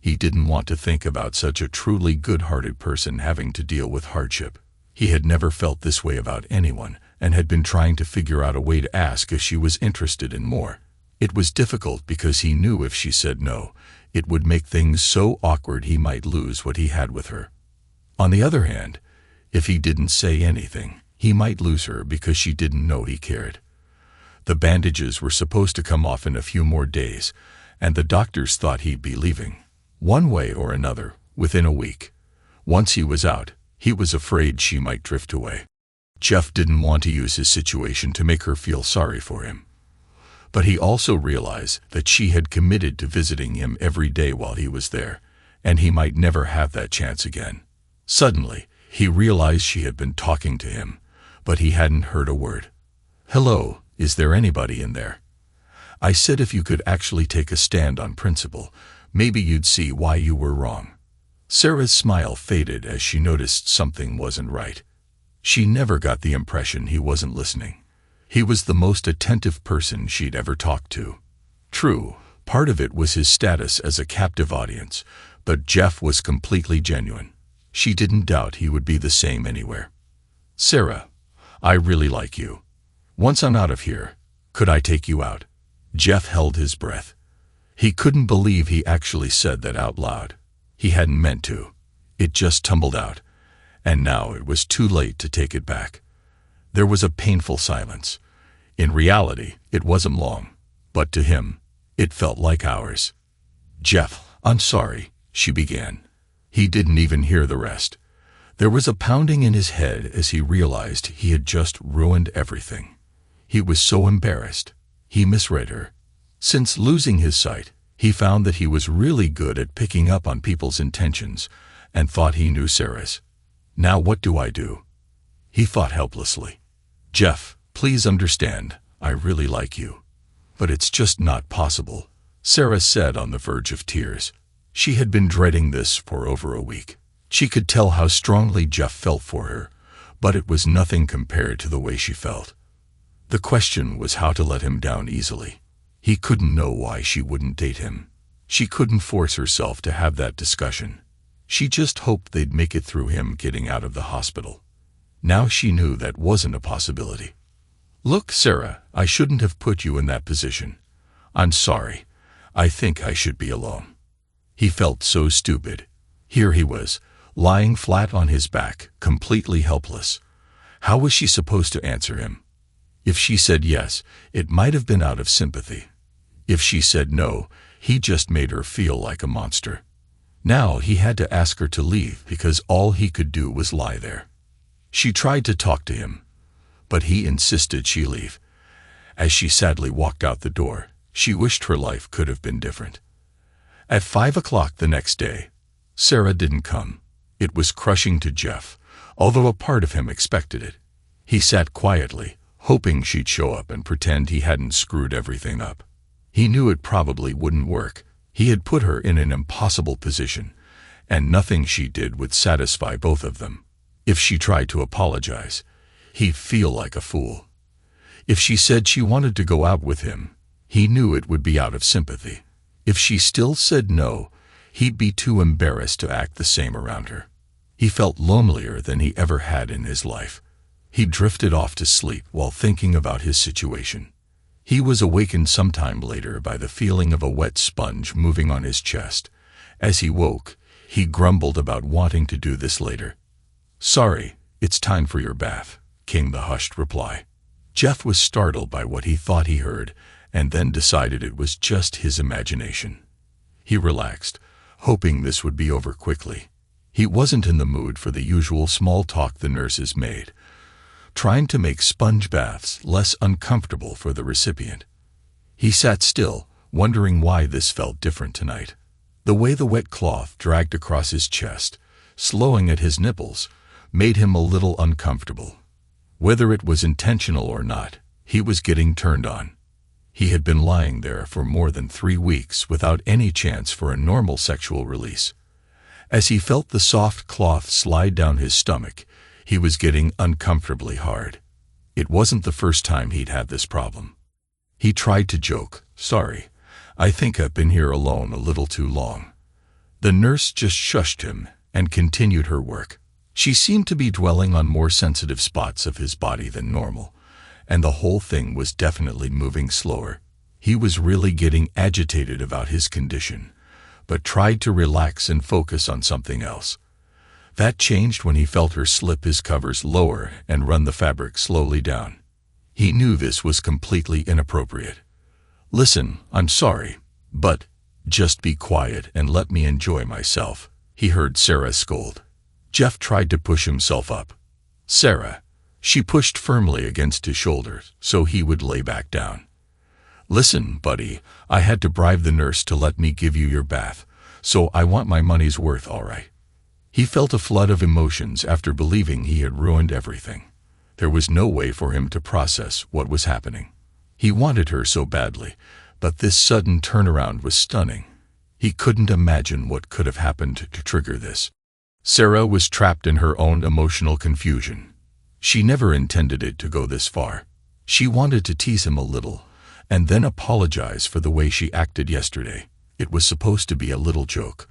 He didn't want to think about such a truly good-hearted person having to deal with hardship. He had never felt this way about anyone and had been trying to figure out a way to ask if she was interested in more. It was difficult because he knew if she said no, it would make things so awkward he might lose what he had with her. On the other hand, if he didn't say anything, he might lose her because she didn't know he cared. The bandages were supposed to come off in a few more days, and the doctors thought he'd be leaving, one way or another, within a week. Once he was out, he was afraid she might drift away. Jeff didn't want to use his situation to make her feel sorry for him. But he also realized that she had committed to visiting him every day while he was there, and he might never have that chance again. Suddenly, he realized she had been talking to him, but he hadn't heard a word. "Hello, is there anybody in there? I said if you could actually take a stand on principle, maybe you'd see why you were wrong." Sarah's smile faded as she noticed something wasn't right. She never got the impression he wasn't listening. He was the most attentive person she'd ever talked to. True, part of it was his status as a captive audience, but Jeff was completely genuine. She didn't doubt he would be the same anywhere. "Sarah, I really like you. Once I'm out of here, could I take you out?" Jeff held his breath. He couldn't believe he actually said that out loud. He hadn't meant to. It just tumbled out, and now it was too late to take it back. There was a painful silence. In reality, it wasn't long, but to him, it felt like hours. "Jeff, I'm sorry," she began. He didn't even hear the rest. There was a pounding in his head as he realized he had just ruined everything. He was so embarrassed. He misread her. Since losing his sight, he found that he was really good at picking up on people's intentions and thought he knew Sarah's. "Now what do I do?" He thought helplessly. "Jeff, please understand, I really like you. But it's just not possible," Sarah said on the verge of tears. She had been dreading this for over a week. She could tell how strongly Jeff felt for her, but it was nothing compared to the way she felt. The question was how to let him down easily. He couldn't know why she wouldn't date him. She couldn't force herself to have that discussion. She just hoped they'd make it through him getting out of the hospital. Now she knew that wasn't a possibility. "Look, Sarah, I shouldn't have put you in that position. I'm sorry. I think I should be alone." He felt so stupid. Here he was, lying flat on his back, completely helpless. How was she supposed to answer him? If she said yes, it might have been out of sympathy. If she said no, he just made her feel like a monster. Now he had to ask her to leave because all he could do was lie there. She tried to talk to him, but he insisted she leave. As she sadly walked out the door, she wished her life could have been different. At 5 o'clock the next day, Sarah didn't come. It was crushing to Jeff, although a part of him expected it. He sat quietly, hoping she'd show up and pretend he hadn't screwed everything up. He knew it probably wouldn't work. He had put her in an impossible position, and nothing she did would satisfy both of them. If she tried to apologize, he'd feel like a fool. If she said she wanted to go out with him, he knew it would be out of sympathy. If she still said no, he'd be too embarrassed to act the same around her. He felt lonelier than he ever had in his life. He drifted off to sleep while thinking about his situation. He was awakened sometime later by the feeling of a wet sponge moving on his chest. As he woke, he grumbled about wanting to do this later. "Sorry, it's time for your bath," came the hushed reply. Jeff was startled by what he thought he heard, and then decided it was just his imagination. He relaxed, hoping this would be over quickly. He wasn't in the mood for the usual small talk the nurses made, trying to make sponge baths less uncomfortable for the recipient. He sat still, wondering why this felt different tonight. The way the wet cloth dragged across his chest, slowing at his nipples, made him a little uncomfortable. Whether it was intentional or not, he was getting turned on. He had been lying there for more than 3 weeks without any chance for a normal sexual release. As he felt the soft cloth slide down his stomach, He was getting uncomfortably hard. It wasn't the first time he'd had this problem. He tried to joke, "Sorry, I think I've been here alone a little too long." The nurse just shushed him and continued her work. She seemed to be dwelling on more sensitive spots of his body than normal, and the whole thing was definitely moving slower. He was really getting agitated about his condition, but tried to relax and focus on something else. That changed when he felt her slip his covers lower and run the fabric slowly down. He knew this was completely inappropriate. "Listen, I'm sorry, but just be quiet and let me enjoy myself," he heard Sarah scold. Jeff tried to push himself up. "Sarah," she pushed firmly against his shoulder so he would lay back down. "Listen, buddy, I had to bribe the nurse to let me give you your bath, so I want my money's worth, all right?" He felt a flood of emotions after believing he had ruined everything. There was no way for him to process what was happening. He wanted her so badly, but this sudden turnaround was stunning. He couldn't imagine what could have happened to trigger this. Sarah was trapped in her own emotional confusion. She never intended it to go this far. She wanted to tease him a little, and then apologize for the way she acted yesterday. It was supposed to be a little joke.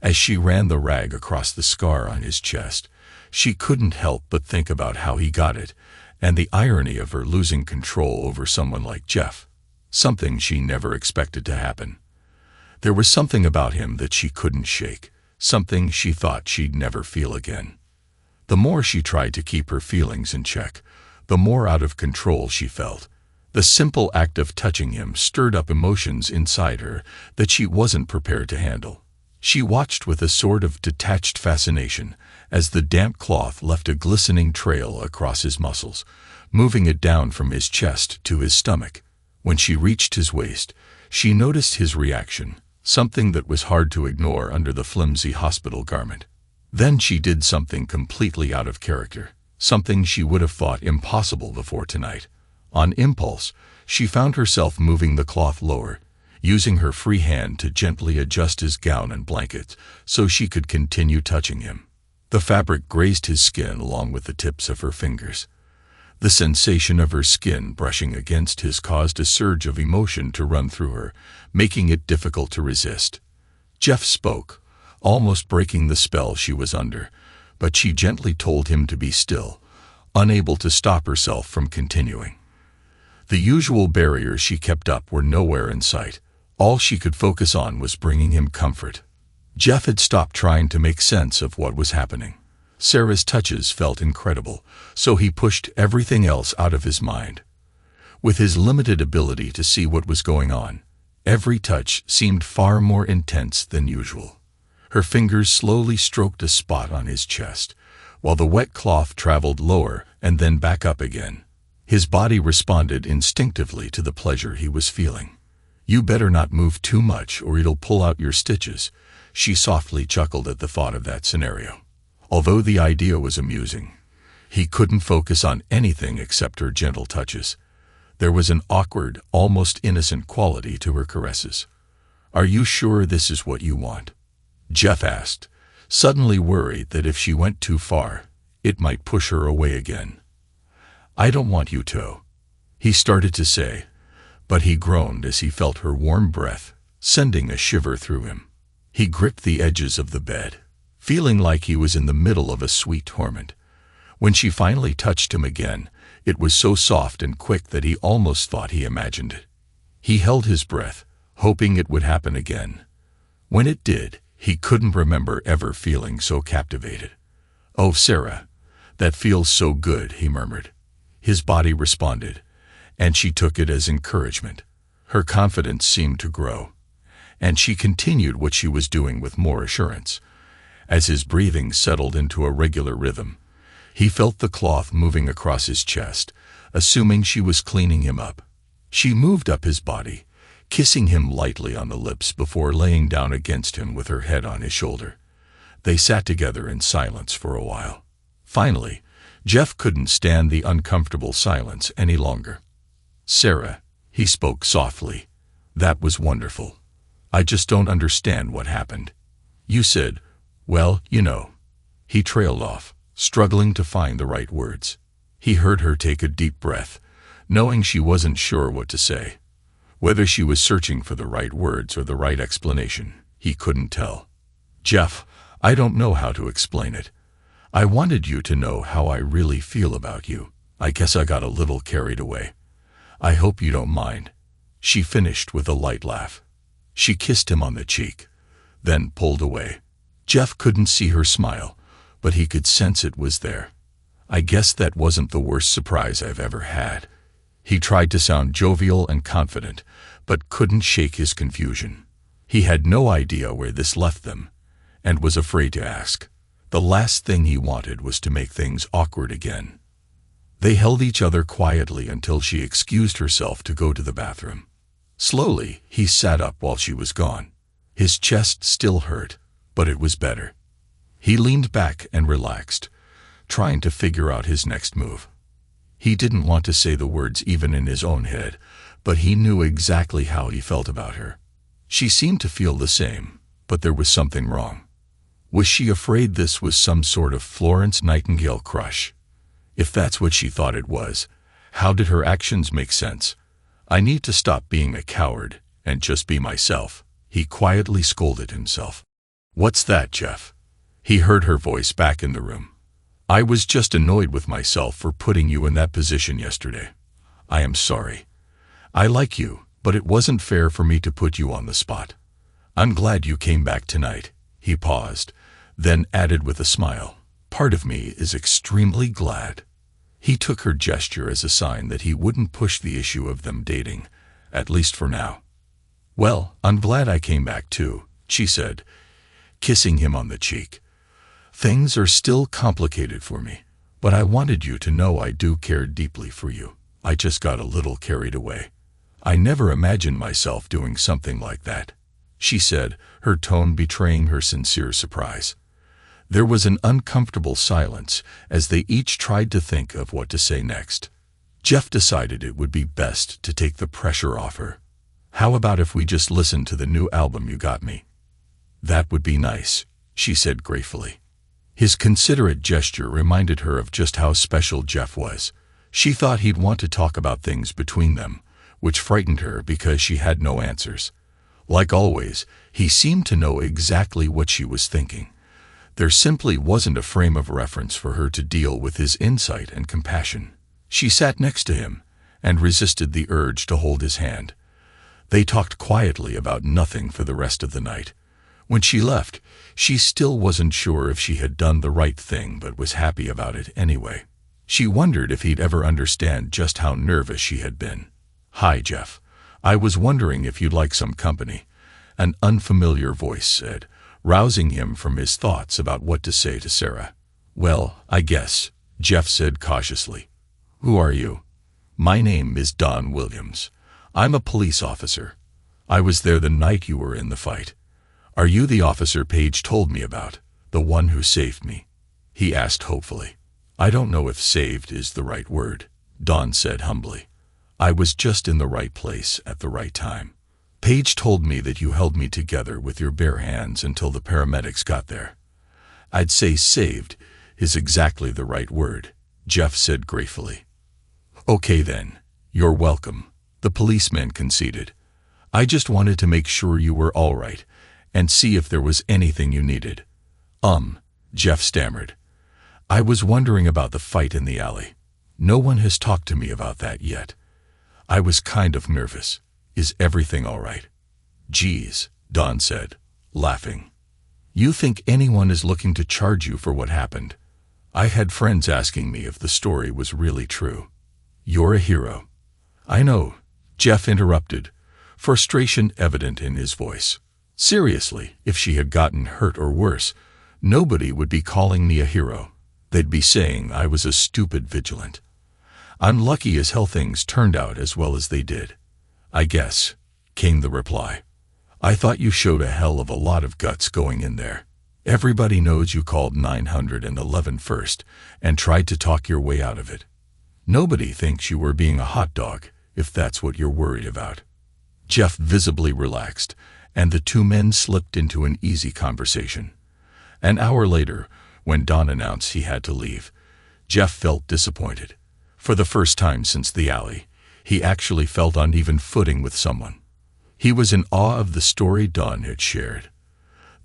As she ran the rag across the scar on his chest, she couldn't help but think about how he got it, and the irony of her losing control over someone like Jeff. Something she never expected to happen. There was something about him that she couldn't shake, something she thought she'd never feel again. The more she tried to keep her feelings in check, the more out of control she felt. The simple act of touching him stirred up emotions inside her that she wasn't prepared to handle. She watched with a sort of detached fascination as the damp cloth left a glistening trail across his muscles, moving it down from his chest to his stomach. When she reached his waist, she noticed his reaction, something that was hard to ignore under the flimsy hospital garment. Then she did something completely out of character, something she would have thought impossible before tonight. On impulse, she found herself moving the cloth lower, using her free hand to gently adjust his gown and blankets so she could continue touching him. The fabric grazed his skin along with the tips of her fingers. The sensation of her skin brushing against his caused a surge of emotion to run through her, making it difficult to resist. Jeff spoke, almost breaking the spell she was under, but she gently told him to be still, unable to stop herself from continuing. The usual barriers she kept up were nowhere in sight. All she could focus on was bringing him comfort. Jeff had stopped trying to make sense of what was happening. Sarah's touches felt incredible, so he pushed everything else out of his mind. With his limited ability to see what was going on, every touch seemed far more intense than usual. Her fingers slowly stroked a spot on his chest, while the wet cloth traveled lower and then back up again. His body responded instinctively to the pleasure he was feeling. "You better not move too much or it'll pull out your stitches," she softly chuckled at the thought of that scenario. Although the idea was amusing, he couldn't focus on anything except her gentle touches. There was an awkward, almost innocent quality to her caresses. "Are you sure this is what you want?" Jeff asked, suddenly worried that if she went too far, it might push her away again. "I don't want you to," he started to say, but he groaned as he felt her warm breath, sending a shiver through him. He gripped the edges of the bed, feeling like he was in the middle of a sweet torment. When she finally touched him again, it was so soft and quick that he almost thought he imagined it. He held his breath, hoping it would happen again. When it did, he couldn't remember ever feeling so captivated. "Oh, Sarah, that feels so good," he murmured. His body responded, and she took it as encouragement. Her confidence seemed to grow, and she continued what she was doing with more assurance. As his breathing settled into a regular rhythm, he felt the cloth moving across his chest, assuming she was cleaning him up. She moved up his body, kissing him lightly on the lips before laying down against him with her head on his shoulder. They sat together in silence for a while. Finally, Jeff couldn't stand the uncomfortable silence any longer. "Sarah," he spoke softly, "that was wonderful. I just don't understand what happened. You said, well, you know." He trailed off, struggling to find the right words. He heard her take a deep breath, knowing she wasn't sure what to say. Whether she was searching for the right words or the right explanation, he couldn't tell. "Jeff, I don't know how to explain it. I wanted you to know how I really feel about you. I guess I got a little carried away. I hope you don't mind," she finished with a light laugh. She kissed him on the cheek, then pulled away. Jeff couldn't see her smile, but he could sense it was there. "I guess that wasn't the worst surprise I've ever had." He tried to sound jovial and confident, but couldn't shake his confusion. He had no idea where this left them, and was afraid to ask. The last thing he wanted was to make things awkward again. They held each other quietly until she excused herself to go to the bathroom. Slowly, he sat up while she was gone. His chest still hurt, but it was better. He leaned back and relaxed, trying to figure out his next move. He didn't want to say the words even in his own head, but he knew exactly how he felt about her. She seemed to feel the same, but there was something wrong. Was she afraid this was some sort of Florence Nightingale crush? If that's what she thought it was, how did her actions make sense? "I need to stop being a coward and just be myself," he quietly scolded himself. "What's that, Jeff?" He heard her voice back in the room. "I was just annoyed with myself for putting you in that position yesterday. I am sorry. I like you, but it wasn't fair for me to put you on the spot. I'm glad you came back tonight." He paused, then added with a smile, "Part of me is extremely glad." He took her gesture as a sign that he wouldn't push the issue of them dating, at least for now. "Well, I'm glad I came back too," she said, kissing him on the cheek. "Things are still complicated for me, but I wanted you to know I do care deeply for you. I just got a little carried away. I never imagined myself doing something like that," she said, her tone betraying her sincere surprise. There was an uncomfortable silence as they each tried to think of what to say next. Jeff decided it would be best to take the pressure off her. "How about if we just listen to the new album you got me?" "That would be nice," she said gratefully. His considerate gesture reminded her of just how special Jeff was. She thought he'd want to talk about things between them, which frightened her because she had no answers. Like always, he seemed to know exactly what she was thinking. There simply wasn't a frame of reference for her to deal with his insight and compassion. She sat next to him and resisted the urge to hold his hand. They talked quietly about nothing for the rest of the night. When she left, she still wasn't sure if she had done the right thing but was happy about it anyway. She wondered if he'd ever understand just how nervous she had been. "Hi, Jeff. I was wondering if you'd like some company," an unfamiliar voice said, rousing him from his thoughts about what to say to Sarah. "Well, I guess," Jeff said cautiously. "Who are you?" "My name is Don Williams. I'm a police officer. I was there the night you were in the fight." "Are you the officer Paige told me about, the one who saved me?" he asked hopefully. "I don't know if saved is the right word," Don said humbly. "I was just in the right place at the right time. Paige told me that you held me together with your bare hands until the paramedics got there." "I'd say saved is exactly the right word," Jeff said gratefully. "Okay then, you're welcome," the policeman conceded. "I just wanted to make sure you were all right and see if there was anything you needed." Jeff stammered. "I was wondering about the fight in the alley. No one has talked to me about that yet. I was kind of nervous. Is everything all right?" "Geez," Don said, laughing. "You think anyone is looking to charge you for what happened? I had friends asking me if the story was really true." "You're a hero." "I know," Jeff interrupted, frustration evident in his voice. "Seriously, if she had gotten hurt or worse, nobody would be calling me a hero. They'd be saying I was a stupid vigilant. I'm lucky as hell things turned out as well as they did." "I guess," came the reply. "I thought you showed a hell of a lot of guts going in there. Everybody knows you called 911 first and tried to talk your way out of it. Nobody thinks you were being a hot dog, if that's what you're worried about." Jeff visibly relaxed, and the two men slipped into an easy conversation. An hour later, When Don announced he had to leave, Jeff felt disappointed. For the first time since the alley, he actually felt on even footing with someone. He was in awe of the story Don had shared.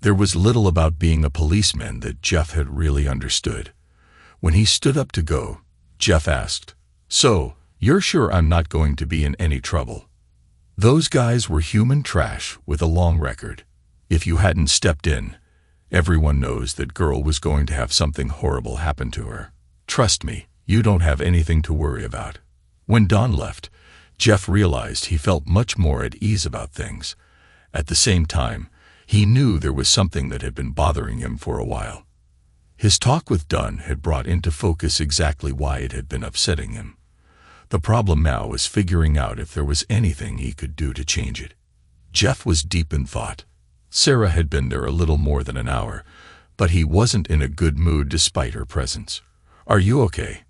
There was little about being a policeman that Jeff had really understood. When he stood up to go, Jeff asked, "So, you're sure I'm not going to be in any trouble?" Those guys were human trash with a long record. If you hadn't stepped in, everyone knows that girl was going to have something horrible happen to her. Trust me, you don't have anything to worry about. When Don left, Jeff realized he felt much more at ease about things. At the same time, he knew there was something that had been bothering him for a while. His talk with Don had brought into focus exactly why it had been upsetting him. The problem now was figuring out if there was anything he could do to change it. Jeff was deep in thought. Sarah had been there a little more than an hour, but he wasn't in a good mood despite her presence. "Are you okay?"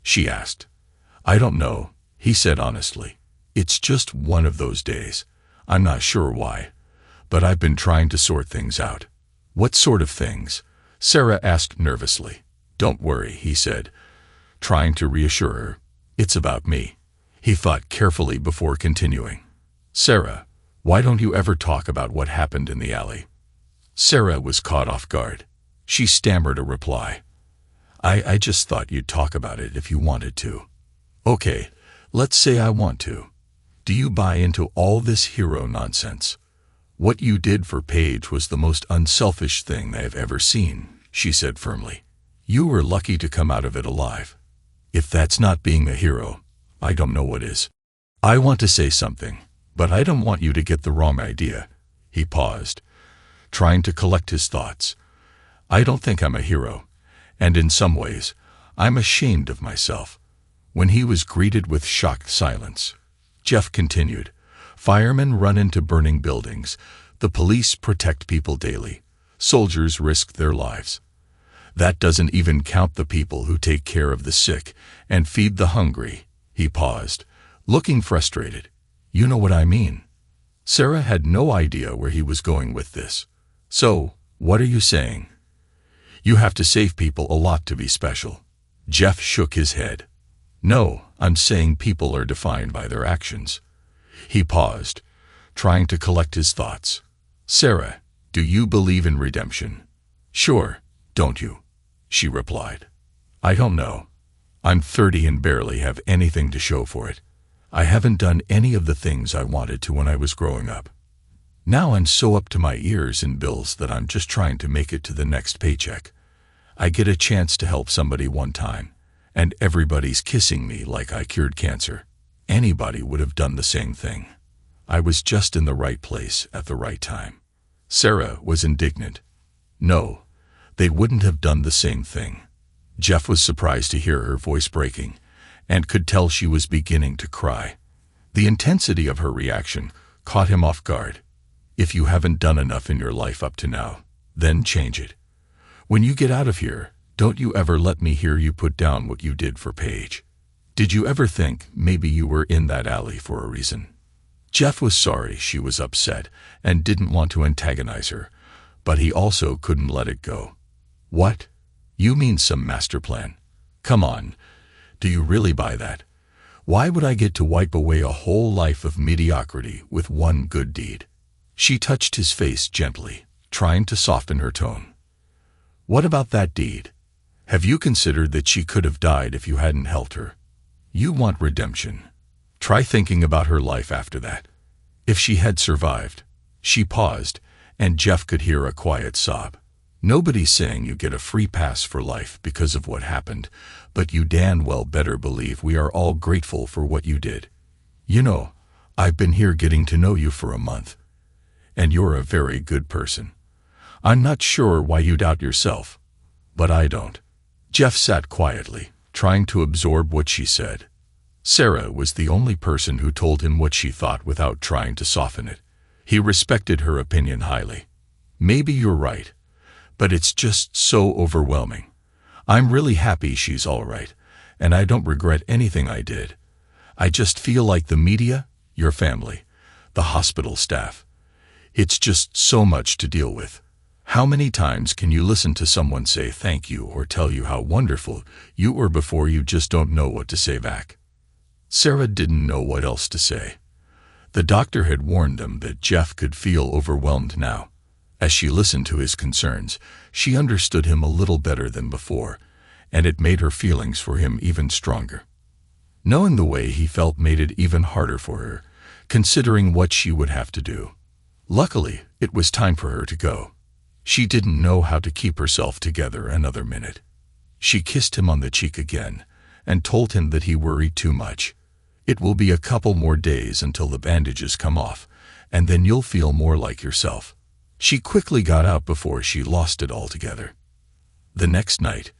she asked. "I don't know," he said honestly. "It's just one of those days. I'm not sure why, but I've been trying to sort things out." "What sort of things?" Sarah asked nervously. "Don't worry," he said, trying to reassure her. "It's about me." He thought carefully before continuing. "Sarah, why don't you ever talk about what happened in the alley?" Sarah was caught off guard. She stammered a reply. I just thought you'd talk about it if you wanted to." "Okay, let's say I want to. Do you buy into all this hero nonsense?" "What you did for Paige was the most unselfish thing I have ever seen," she said firmly. "You were lucky to come out of it alive. If that's not being a hero, I don't know what is." "I want to say something, but I don't want you to get the wrong idea." He paused, trying to collect his thoughts. "I don't think I'm a hero, and in some ways, I'm ashamed of myself." When he was greeted with shocked silence, Jeff continued, "Firemen run into burning buildings. The police protect people daily. Soldiers risk their lives. That doesn't even count the people who take care of the sick and feed the hungry." He paused, looking frustrated. "You know what I mean." Sarah had no idea where he was going with this. "So, what are you saying? You have to save people a lot to be special?" Jeff shook his head. "No, I'm saying people are defined by their actions." He paused, trying to collect his thoughts. "Sarah, do you believe in redemption?" "Sure, don't you?" she replied. "I don't know. I'm 30 and barely have anything to show for it. I haven't done any of the things I wanted to when I was growing up. Now I'm so up to my ears in bills that I'm just trying to make it to the next paycheck. I get a chance to help somebody one time, and everybody's kissing me like I cured cancer. Anybody would have done the same thing. I was just in the right place at the right time." Sarah was indignant. "No, they wouldn't have done the same thing." Jeff was surprised to hear her voice breaking, and could tell she was beginning to cry. The intensity of her reaction caught him off guard. "If you haven't done enough in your life up to now, then change it. When you get out of here, don't you ever let me hear you put down what you did for Paige. Did you ever think maybe you were in that alley for a reason?" Jeff was sorry she was upset and didn't want to antagonize her, but he also couldn't let it go. "What? You mean some master plan? Come on, do you really buy that? Why would I get to wipe away a whole life of mediocrity with one good deed?" She touched his face gently, trying to soften her tone. "What about that deed? Have you considered that she could have died if you hadn't helped her? You want redemption. Try thinking about her life after that. If she had survived." She paused, and Jeff could hear a quiet sob. "Nobody's saying you get a free pass for life because of what happened, but you damn well better believe we are all grateful for what you did. You know, I've been here getting to know you for a month, and you're a very good person. I'm not sure why you doubt yourself, but I don't." Jeff sat quietly, trying to absorb what she said. Sarah was the only person who told him what she thought without trying to soften it. He respected her opinion highly. "Maybe you're right, but it's just so overwhelming. I'm really happy she's all right, and I don't regret anything I did. I just feel like the media, your family, the hospital staff. It's just so much to deal with. How many times can you listen to someone say thank you or tell you how wonderful you were before you just don't know what to say back? Sarah didn't know what else to say. The doctor had warned them that Jeff could feel overwhelmed now. As she listened to his concerns, she understood him a little better than before, and it made her feelings for him even stronger. Knowing the way he felt made it even harder for her, considering what she would have to do. Luckily, it was time for her to go. She didn't know how to keep herself together another minute. She kissed him on the cheek again and told him that he worried too much. It will be a couple more days until the bandages come off, and then you'll feel more like yourself. She quickly got out before she lost it altogether. The next night,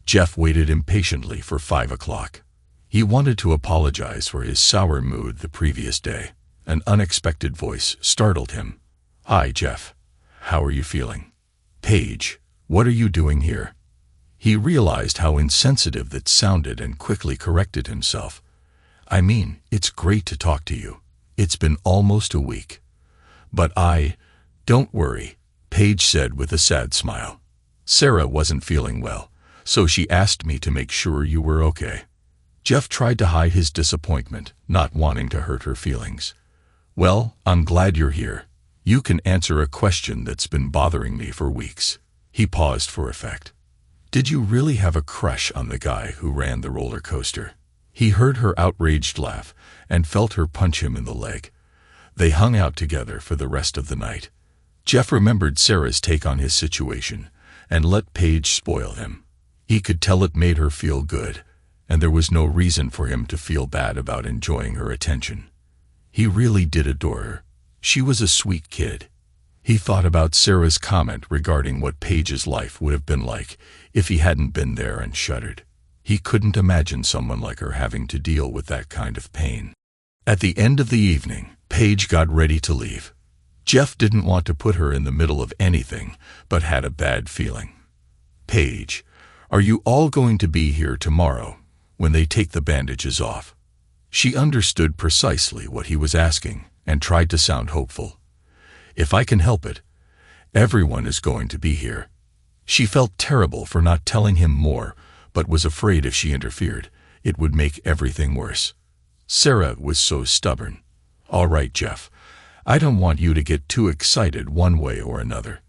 Jeff waited impatiently for 5 o'clock. He wanted to apologize for his sour mood the previous day. An unexpected voice startled him. "Hi, Jeff. How are you feeling?" "Paige, what are you doing here?" He realized how insensitive that sounded and quickly corrected himself. "I mean, it's great to talk to you. It's been almost a week." "But don't worry," Paige said with a sad smile. "Sarah wasn't feeling well, so she asked me to make sure you were okay." Jeff tried to hide his disappointment, not wanting to hurt her feelings. "Well, I'm glad you're here. You can answer a question that's been bothering me for weeks." He paused for effect. "Did you really have a crush on the guy who ran the roller coaster?" He heard her outraged laugh and felt her punch him in the leg. They hung out together for the rest of the night. Jeff remembered Sarah's take on his situation and let Paige spoil him. He could tell it made her feel good, and there was no reason for him to feel bad about enjoying her attention. He really did adore her. She was a sweet kid. He thought about Sarah's comment regarding what Paige's life would have been like if he hadn't been there and shuddered. He couldn't imagine someone like her having to deal with that kind of pain. At the end of the evening, Paige got ready to leave. Jeff didn't want to put her in the middle of anything, but had a bad feeling. "Paige, are you all going to be here tomorrow when they take the bandages off?" She understood precisely what he was asking and tried to sound hopeful. "If I can help it, everyone is going to be here." She felt terrible for not telling him more, but was afraid if she interfered, it would make everything worse. Sarah was so stubborn. "All right, Jeff, I don't want you to get too excited one way or another.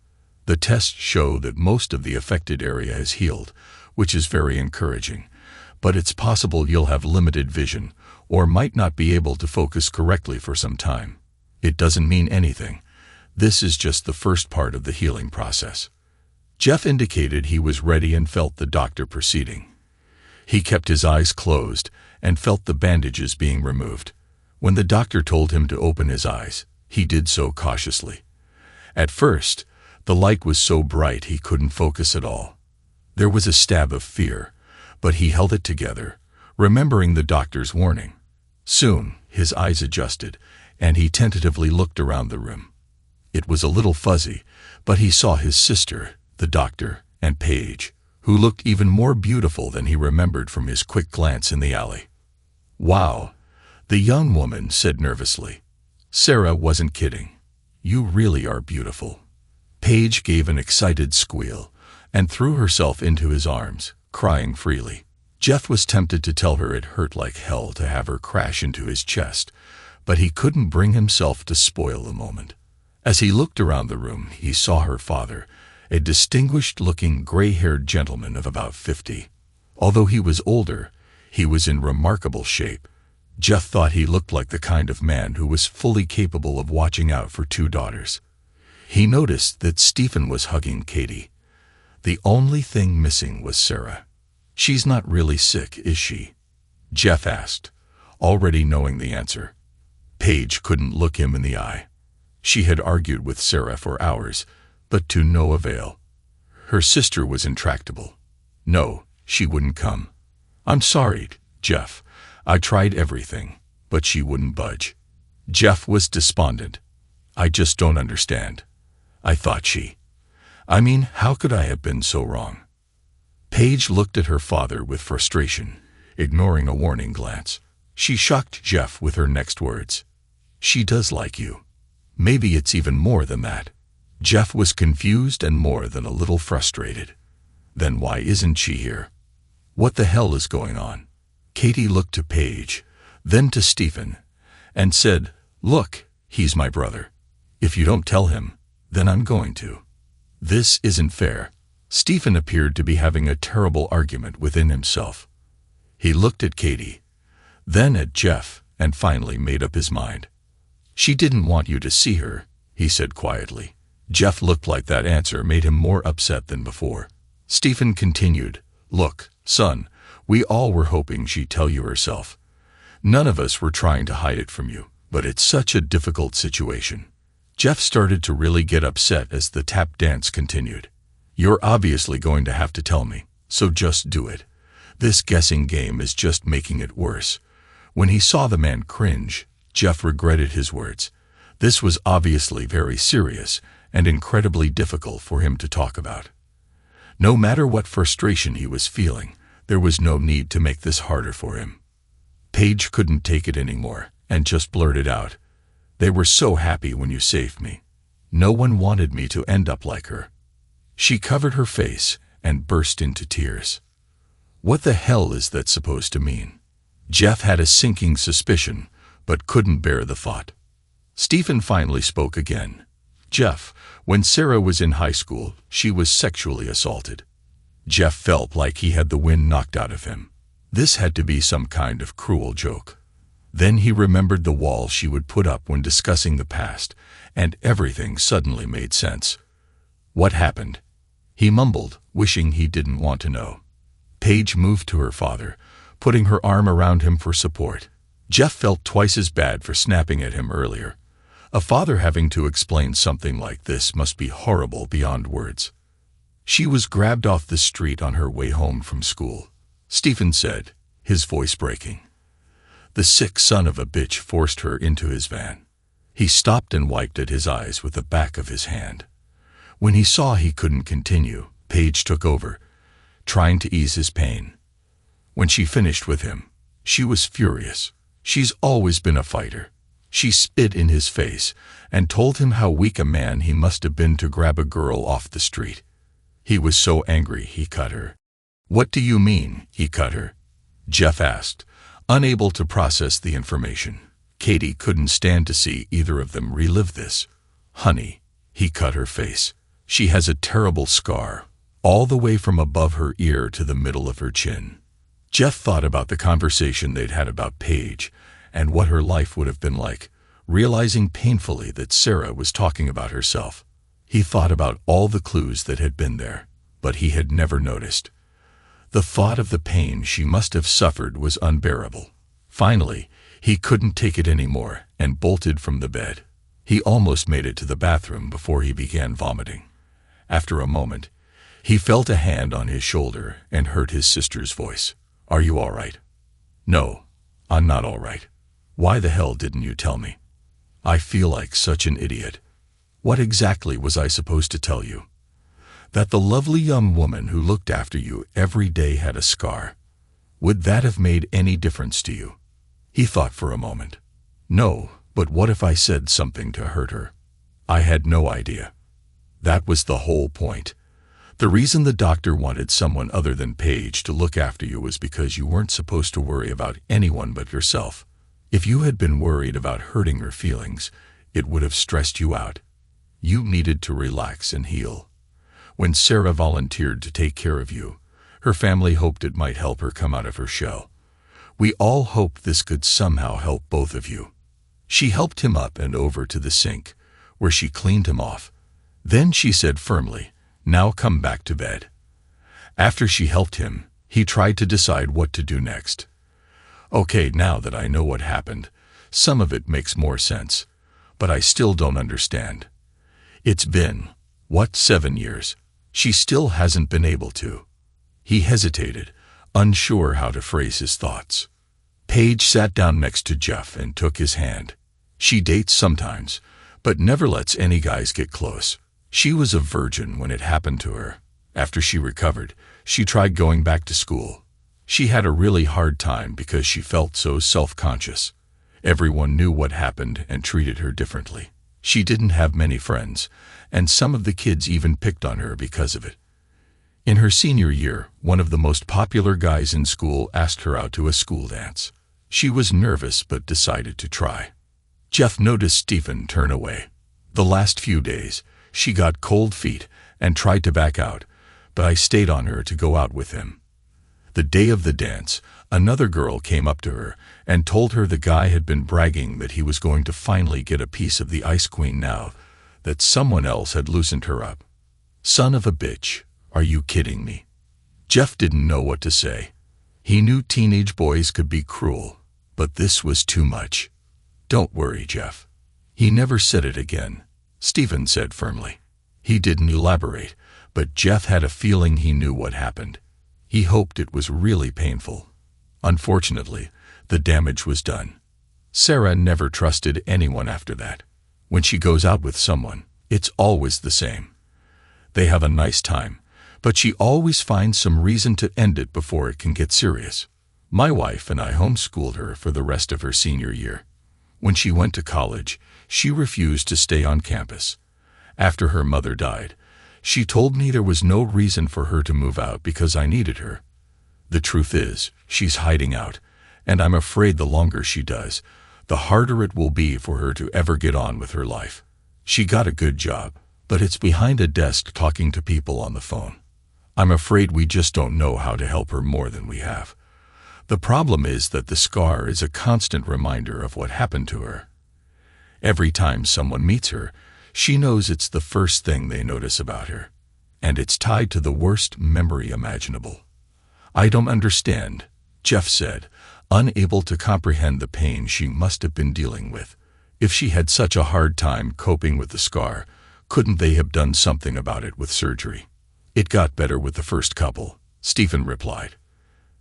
The tests show that most of the affected area has healed, which is very encouraging, but it's possible you'll have limited vision or might not be able to focus correctly for some time. It doesn't mean anything. This is just the first part of the healing process." Jeff indicated he was ready and felt the doctor proceeding. He kept his eyes closed and felt the bandages being removed. When the doctor told him to open his eyes, he did so cautiously. At first, the light was so bright he couldn't focus at all. There was a stab of fear, but he held it together, remembering the doctor's warning. Soon, his eyes adjusted, and he tentatively looked around the room. It was a little fuzzy, but he saw his sister, the doctor, and Paige, who looked even more beautiful than he remembered from his quick glance in the alley. "Wow," the young woman said nervously. Sarah wasn't kidding. "You really are beautiful." Paige gave an excited squeal and threw herself into his arms, crying freely. Jeff was tempted to tell her it hurt like hell to have her crash into his chest, but he couldn't bring himself to spoil the moment. As he looked around the room, he saw her father, a distinguished-looking gray-haired gentleman of about 50. Although he was older, he was in remarkable shape. Jeff thought he looked like the kind of man who was fully capable of watching out for 2 daughters. He noticed that Stephen was hugging Katie. The only thing missing was Sarah. "She's not really sick, is she?" Jeff asked, already knowing the answer. Paige couldn't look him in the eye. She had argued with Sarah for hours, but to no avail. Her sister was intractable. No, she wouldn't come. "I'm sorry, Jeff. I tried everything, but she wouldn't budge." Jeff was despondent. "I just don't understand. I thought I mean, how could I have been so wrong?" Paige looked at her father with frustration, ignoring a warning glance. She shocked Jeff with her next words. "She does like you. Maybe it's even more than that." Jeff was confused and more than a little frustrated. Then why isn't she here? What the hell is going on? Katie looked to Paige, then to Stephen, and said, "Look, he's my brother. If you don't tell him, then I'm going to." This isn't fair. Stephen appeared to be having a terrible argument within himself. He looked at Katie, then at Jeff, and finally made up his mind. "She didn't want you to see her," he said quietly. Jeff looked like that answer made him more upset than before. Stephen continued, "Look, son, we all were hoping she'd tell you herself. None of us were trying to hide it from you, but it's such a difficult situation." Jeff started to really get upset as the tap dance continued. "You're obviously going to have to tell me, so just do it. This guessing game is just making it worse." When he saw the man cringe, Jeff regretted his words. This was obviously very serious and incredibly difficult for him to talk about. No matter what frustration he was feeling, there was no need to make this harder for him. Paige couldn't take it anymore and just blurted out, "They were so happy when you saved me. No one wanted me to end up like her." She covered her face and burst into tears. What the hell is that supposed to mean? Jeff had a sinking suspicion, but couldn't bear the thought. Stephen finally spoke again. "Jeff, when Sarah was in high school, she was sexually assaulted." Jeff felt like he had the wind knocked out of him. This had to be some kind of cruel joke. Then he remembered the wall she would put up when discussing the past, and everything suddenly made sense. What happened? He mumbled, wishing he didn't want to know. Paige moved to her father, putting her arm around him for support. Jeff felt twice as bad for snapping at him earlier. A father having to explain something like this must be horrible beyond words. She was grabbed off the street on her way home from school. Stephen said, his voice breaking. The sick son of a bitch forced her into his van. He stopped and wiped at his eyes with the back of his hand. When he saw he couldn't continue, Paige took over, trying to ease his pain. When she finished with him, she was furious. She's always been a fighter. She spit in his face and told him how weak a man he must have been to grab a girl off the street. He was so angry he cut her. "What do you mean, he cut her?" Jeff asked, unable to process the information. Katie couldn't stand to see either of them relive this. "Honey, he cut her face. She has a terrible scar, all the way from above her ear to the middle of her chin." Jeff thought about the conversation they'd had about Paige and what her life would have been like, realizing painfully that Sarah was talking about herself. He thought about all the clues that had been there, but he had never noticed. The thought of the pain she must have suffered was unbearable. Finally, he couldn't take it anymore and bolted from the bed. He almost made it to the bathroom before he began vomiting. After a moment, he felt a hand on his shoulder and heard his sister's voice. "Are you all right?" "No, I'm not all right. Why the hell didn't you tell me? I feel like such an idiot." "What exactly was I supposed to tell you?" "That the lovely young woman who looked after you every day had a scar. Would that have made any difference to you?" He thought for a moment. "No, but what if I said something to hurt her?" "I had no idea." That was the whole point. The reason the doctor wanted someone other than Paige to look after you was because you weren't supposed to worry about anyone but yourself. If you had been worried about hurting her feelings, it would have stressed you out. You needed to relax and heal. When Sarah volunteered to take care of you, her family hoped it might help her come out of her shell. We all hoped this could somehow help both of you. She helped him up and over to the sink, where she cleaned him off. Then she said firmly, "Now come back to bed." After she helped him, he tried to decide what to do next. "Okay, now that I know what happened, some of it makes more sense, but I still don't understand. It's been, 7 years? She still hasn't been able to." He hesitated, unsure how to phrase his thoughts. Paige sat down next to Jeff and took his hand. "She dates sometimes, but never lets any guys get close. She was a virgin when it happened to her. After she recovered, she tried going back to school. She had a really hard time because she felt so self-conscious. Everyone knew what happened and treated her differently. She didn't have many friends, and some of the kids even picked on her because of it. In her senior year, one of the most popular guys in school asked her out to a school dance. She was nervous but decided to try. Jeff noticed Stephen turn away. The last few days, she got cold feet and tried to back out, but I stayed on her to go out with him. The day of the dance, another girl came up to her and told her the guy had been bragging that he was going to finally get a piece of the Ice Queen now that someone else had loosened her up. Son of a bitch, are you kidding me? Jeff didn't know what to say. He knew teenage boys could be cruel, but this was too much. Don't worry, Jeff. He never said it again, Stephen said firmly. He didn't elaborate, but Jeff had a feeling he knew what happened. He hoped it was really painful. Unfortunately, the damage was done. Sarah never trusted anyone after that. When she goes out with someone, it's always the same. They have a nice time, but she always finds some reason to end it before it can get serious. My wife and I homeschooled her for the rest of her senior year. When she went to college, she refused to stay on campus. After her mother died, she told me there was no reason for her to move out because I needed her. The truth is, she's hiding out, and I'm afraid the longer she does, the harder it will be for her to ever get on with her life. She got a good job, but it's behind a desk talking to people on the phone. I'm afraid we just don't know how to help her more than we have. The problem is that the scar is a constant reminder of what happened to her. Every time someone meets her, she knows it's the first thing they notice about her, and it's tied to the worst memory imaginable. I don't understand, Jeff said, unable to comprehend the pain she must have been dealing with. If she had such a hard time coping with the scar, couldn't they have done something about it with surgery? It got better with the first couple, Stephen replied.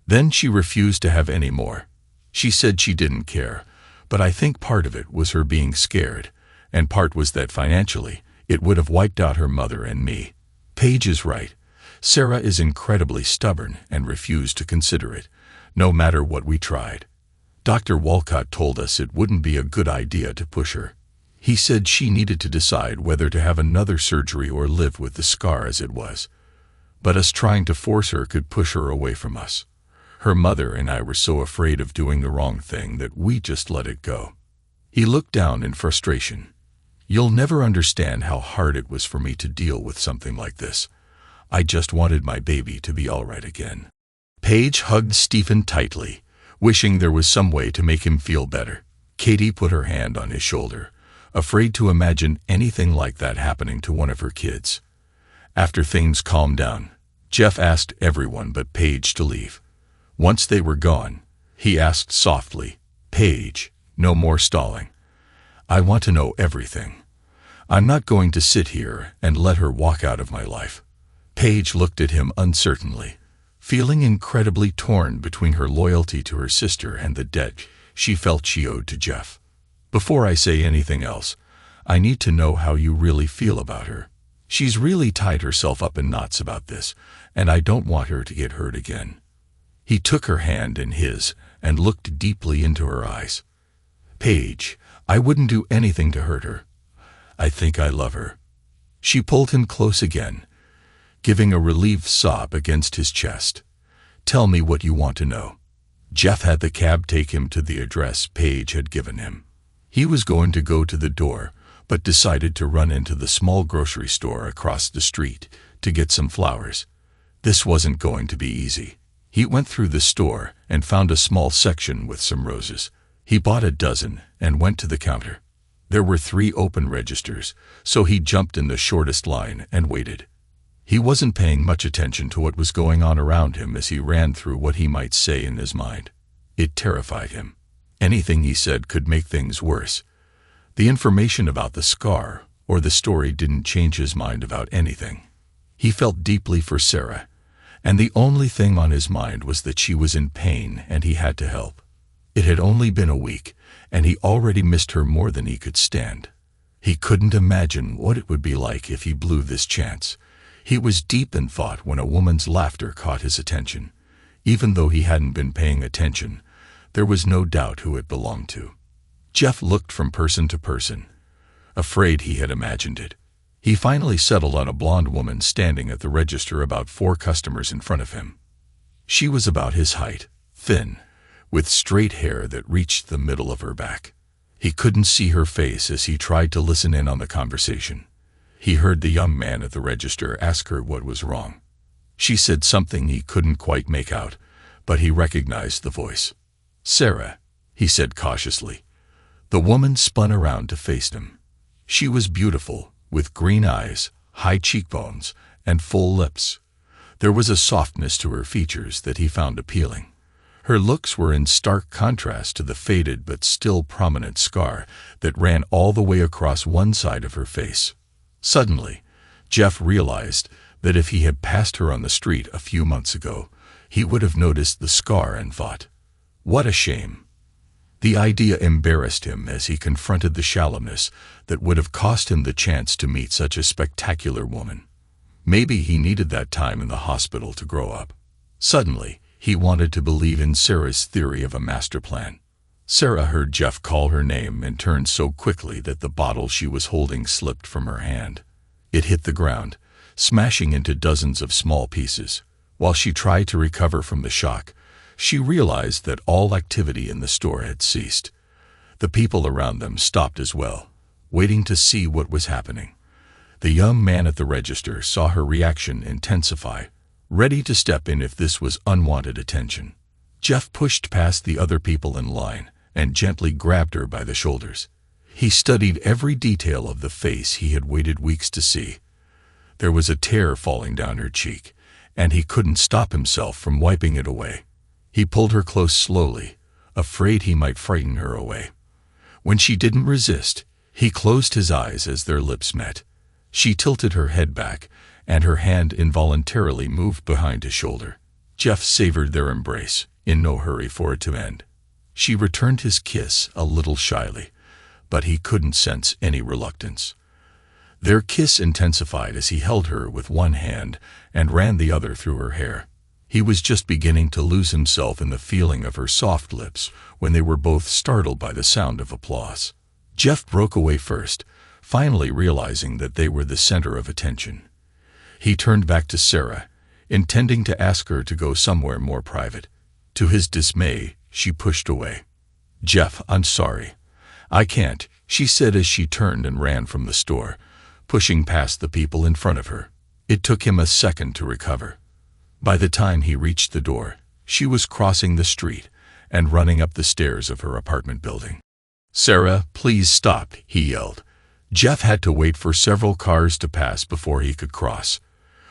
Then she refused to have any more. She said she didn't care, but I think part of it was her being scared, and part was that financially, it would have wiped out her mother and me. Paige is right. Sarah is incredibly stubborn and refused to consider it, no matter what we tried. Dr. Walcott told us it wouldn't be a good idea to push her. He said she needed to decide whether to have another surgery or live with the scar as it was. But us trying to force her could push her away from us. Her mother and I were so afraid of doing the wrong thing that we just let it go. He looked down in frustration. You'll never understand how hard it was for me to deal with something like this. I just wanted my baby to be all right again. Paige hugged Stephen tightly, wishing there was some way to make him feel better. Katie put her hand on his shoulder, afraid to imagine anything like that happening to one of her kids. After things calmed down, Jeff asked everyone but Paige to leave. Once they were gone, he asked softly, Paige, no more stalling. I want to know everything. I'm not going to sit here and let her walk out of my life. Paige looked at him uncertainly, feeling incredibly torn between her loyalty to her sister and the debt she felt she owed to Jeff. Before I say anything else, I need to know how you really feel about her. She's really tied herself up in knots about this, and I don't want her to get hurt again. He took her hand in his and looked deeply into her eyes. Paige, I wouldn't do anything to hurt her. I think I love her. She pulled him close again, giving a relieved sob against his chest. Tell me what you want to know. Jeff had the cab take him to the address Paige had given him. He was going to go to the door, but decided to run into the small grocery store across the street to get some flowers. This wasn't going to be easy. He went through the store and found a small section with some roses. He bought a dozen and went to the counter. There were 3 open registers, so he jumped in the shortest line and waited. He wasn't paying much attention to what was going on around him as he ran through what he might say in his mind. It terrified him. Anything he said could make things worse. The information about the scar or the story didn't change his mind about anything. He felt deeply for Sarah, and the only thing on his mind was that she was in pain and he had to help. It had only been a week, and he already missed her more than he could stand. He couldn't imagine what it would be like if he blew this chance. He was deep in thought when a woman's laughter caught his attention. Even though he hadn't been paying attention, there was no doubt who it belonged to. Jeff looked from person to person. afraid he had imagined it. He finally settled on a blonde woman standing at the register about 4 customers in front of him. She was about his height, thin, with straight hair that reached the middle of her back. He couldn't see her face as he tried to listen in on the conversation. He heard the young man at the register ask her what was wrong. She said something he couldn't quite make out, but he recognized the voice. "Sarah," he said cautiously. The woman spun around to face him. She was beautiful, with green eyes, high cheekbones, and full lips. There was a softness to her features that he found appealing. Her looks were in stark contrast to the faded but still prominent scar that ran all the way across one side of her face. Suddenly, Jeff realized that if he had passed her on the street a few months ago, he would have noticed the scar and thought, "What a shame." The idea embarrassed him as he confronted the shallowness that would have cost him the chance to meet such a spectacular woman. Maybe he needed that time in the hospital to grow up. Suddenly, he wanted to believe in Sarah's theory of a master plan. Sarah heard Jeff call her name and turned so quickly that the bottle she was holding slipped from her hand. It hit the ground, smashing into dozens of small pieces. While she tried to recover from the shock, she realized that all activity in the store had ceased. The people around them stopped as well, waiting to see what was happening. The young man at the register saw her reaction intensify, ready to step in if this was unwanted attention. Jeff pushed past the other people in line and gently grabbed her by the shoulders. He studied every detail of the face he had waited weeks to see. There was a tear falling down her cheek, and he couldn't stop himself from wiping it away. He pulled her close slowly, afraid he might frighten her away. When she didn't resist, he closed his eyes as their lips met. She tilted her head back, and her hand involuntarily moved behind his shoulder. Jeff savored their embrace, in no hurry for it to end. She returned his kiss a little shyly, but he couldn't sense any reluctance. Their kiss intensified as he held her with one hand and ran the other through her hair. He was just beginning to lose himself in the feeling of her soft lips when they were both startled by the sound of applause. Jeff broke away first, finally realizing that they were the center of attention. He turned back to Sarah, intending to ask her to go somewhere more private. To his dismay, she pushed away. "Jeff, I'm sorry. I can't," she said as she turned and ran from the store, pushing past the people in front of her. It took him a second to recover. By the time he reached the door, she was crossing the street and running up the stairs of her apartment building. "Sarah, please stop," he yelled. Jeff had to wait for several cars to pass before he could cross.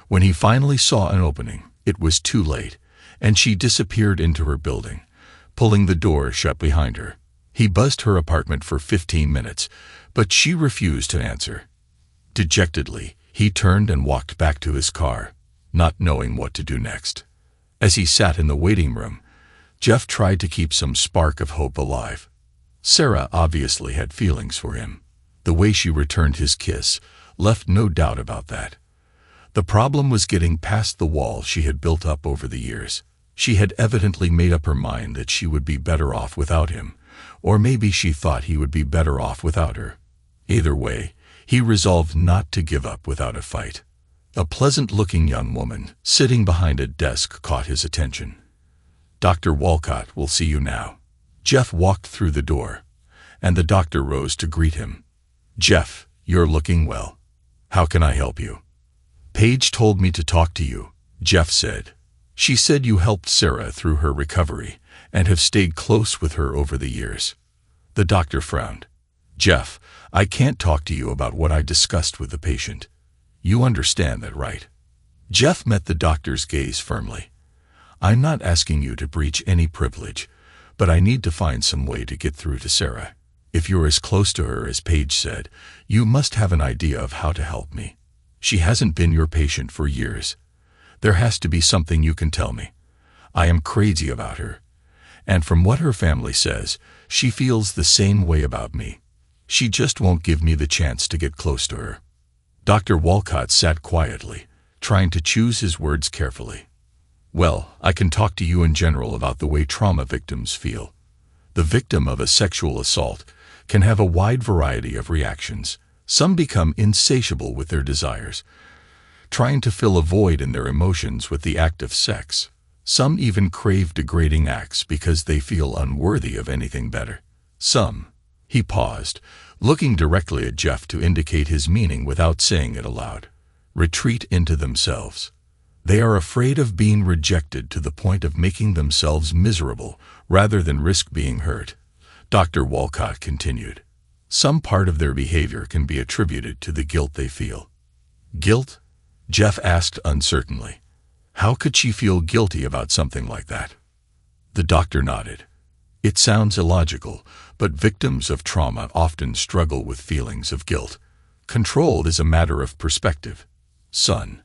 When he finally saw an opening, it was too late, and she disappeared into her building, pulling the door shut behind her. He buzzed her apartment for 15 minutes, but she refused to answer. Dejectedly, he turned and walked back to his car, not knowing what to do next. As he sat in the waiting room, Jeff tried to keep some spark of hope alive. Sarah obviously had feelings for him. The way she returned his kiss left no doubt about that. The problem was getting past the wall she had built up over the years. She had evidently made up her mind that she would be better off without him, or maybe she thought he would be better off without her. Either way, he resolved not to give up without a fight. A pleasant-looking young woman sitting behind a desk caught his attention. "Dr. Walcott will see you now." Jeff walked through the door, and the doctor rose to greet him. "Jeff, you're looking well. How can I help you?" "Paige told me to talk to you," Jeff said. "She said you helped Sarah through her recovery and have stayed close with her over the years." The doctor frowned. "Jeff, I can't talk to you about what I discussed with the patient. You understand that, right?" Jeff met the doctor's gaze firmly. "I'm not asking you to breach any privilege, but I need to find some way to get through to Sarah. If you're as close to her as Paige said, you must have an idea of how to help me. She hasn't been your patient for years. There has to be something you can tell me. I am crazy about her. And from what her family says, she feels the same way about me. She just won't give me the chance to get close to her." Dr. Walcott sat quietly, trying to choose his words carefully. "Well, I can talk to you in general about the way trauma victims feel. The victim of a sexual assault can have a wide variety of reactions. Some become insatiable with their desires, trying to fill a void in their emotions with the act of sex. Some even crave degrading acts because they feel unworthy of anything better. Some, he paused, looking directly at Jeff to indicate his meaning without saying it aloud, retreat into themselves. They are afraid of being rejected to the point of making themselves miserable rather than risk being hurt. Dr. Walcott continued. Some part of their behavior can be attributed to the guilt they feel. Guilt? Jeff asked uncertainly. How could she feel guilty about something like that? The doctor nodded. It sounds illogical, but victims of trauma often struggle with feelings of guilt. Control is a matter of perspective. Son,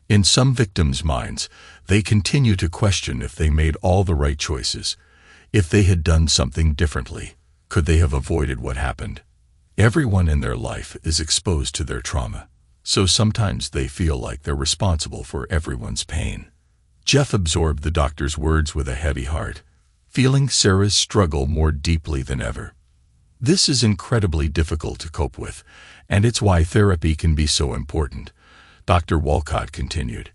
in some victims' minds, they continue to question if they made all the right choices. If they had done something differently, could they have avoided what happened? Everyone in their life is exposed to their trauma, so sometimes they feel like they're responsible for everyone's pain. Jeff absorbed the doctor's words with a heavy heart, feeling Sarah's struggle more deeply than ever. This is incredibly difficult to cope with, and it's why therapy can be so important, Dr. Walcott continued.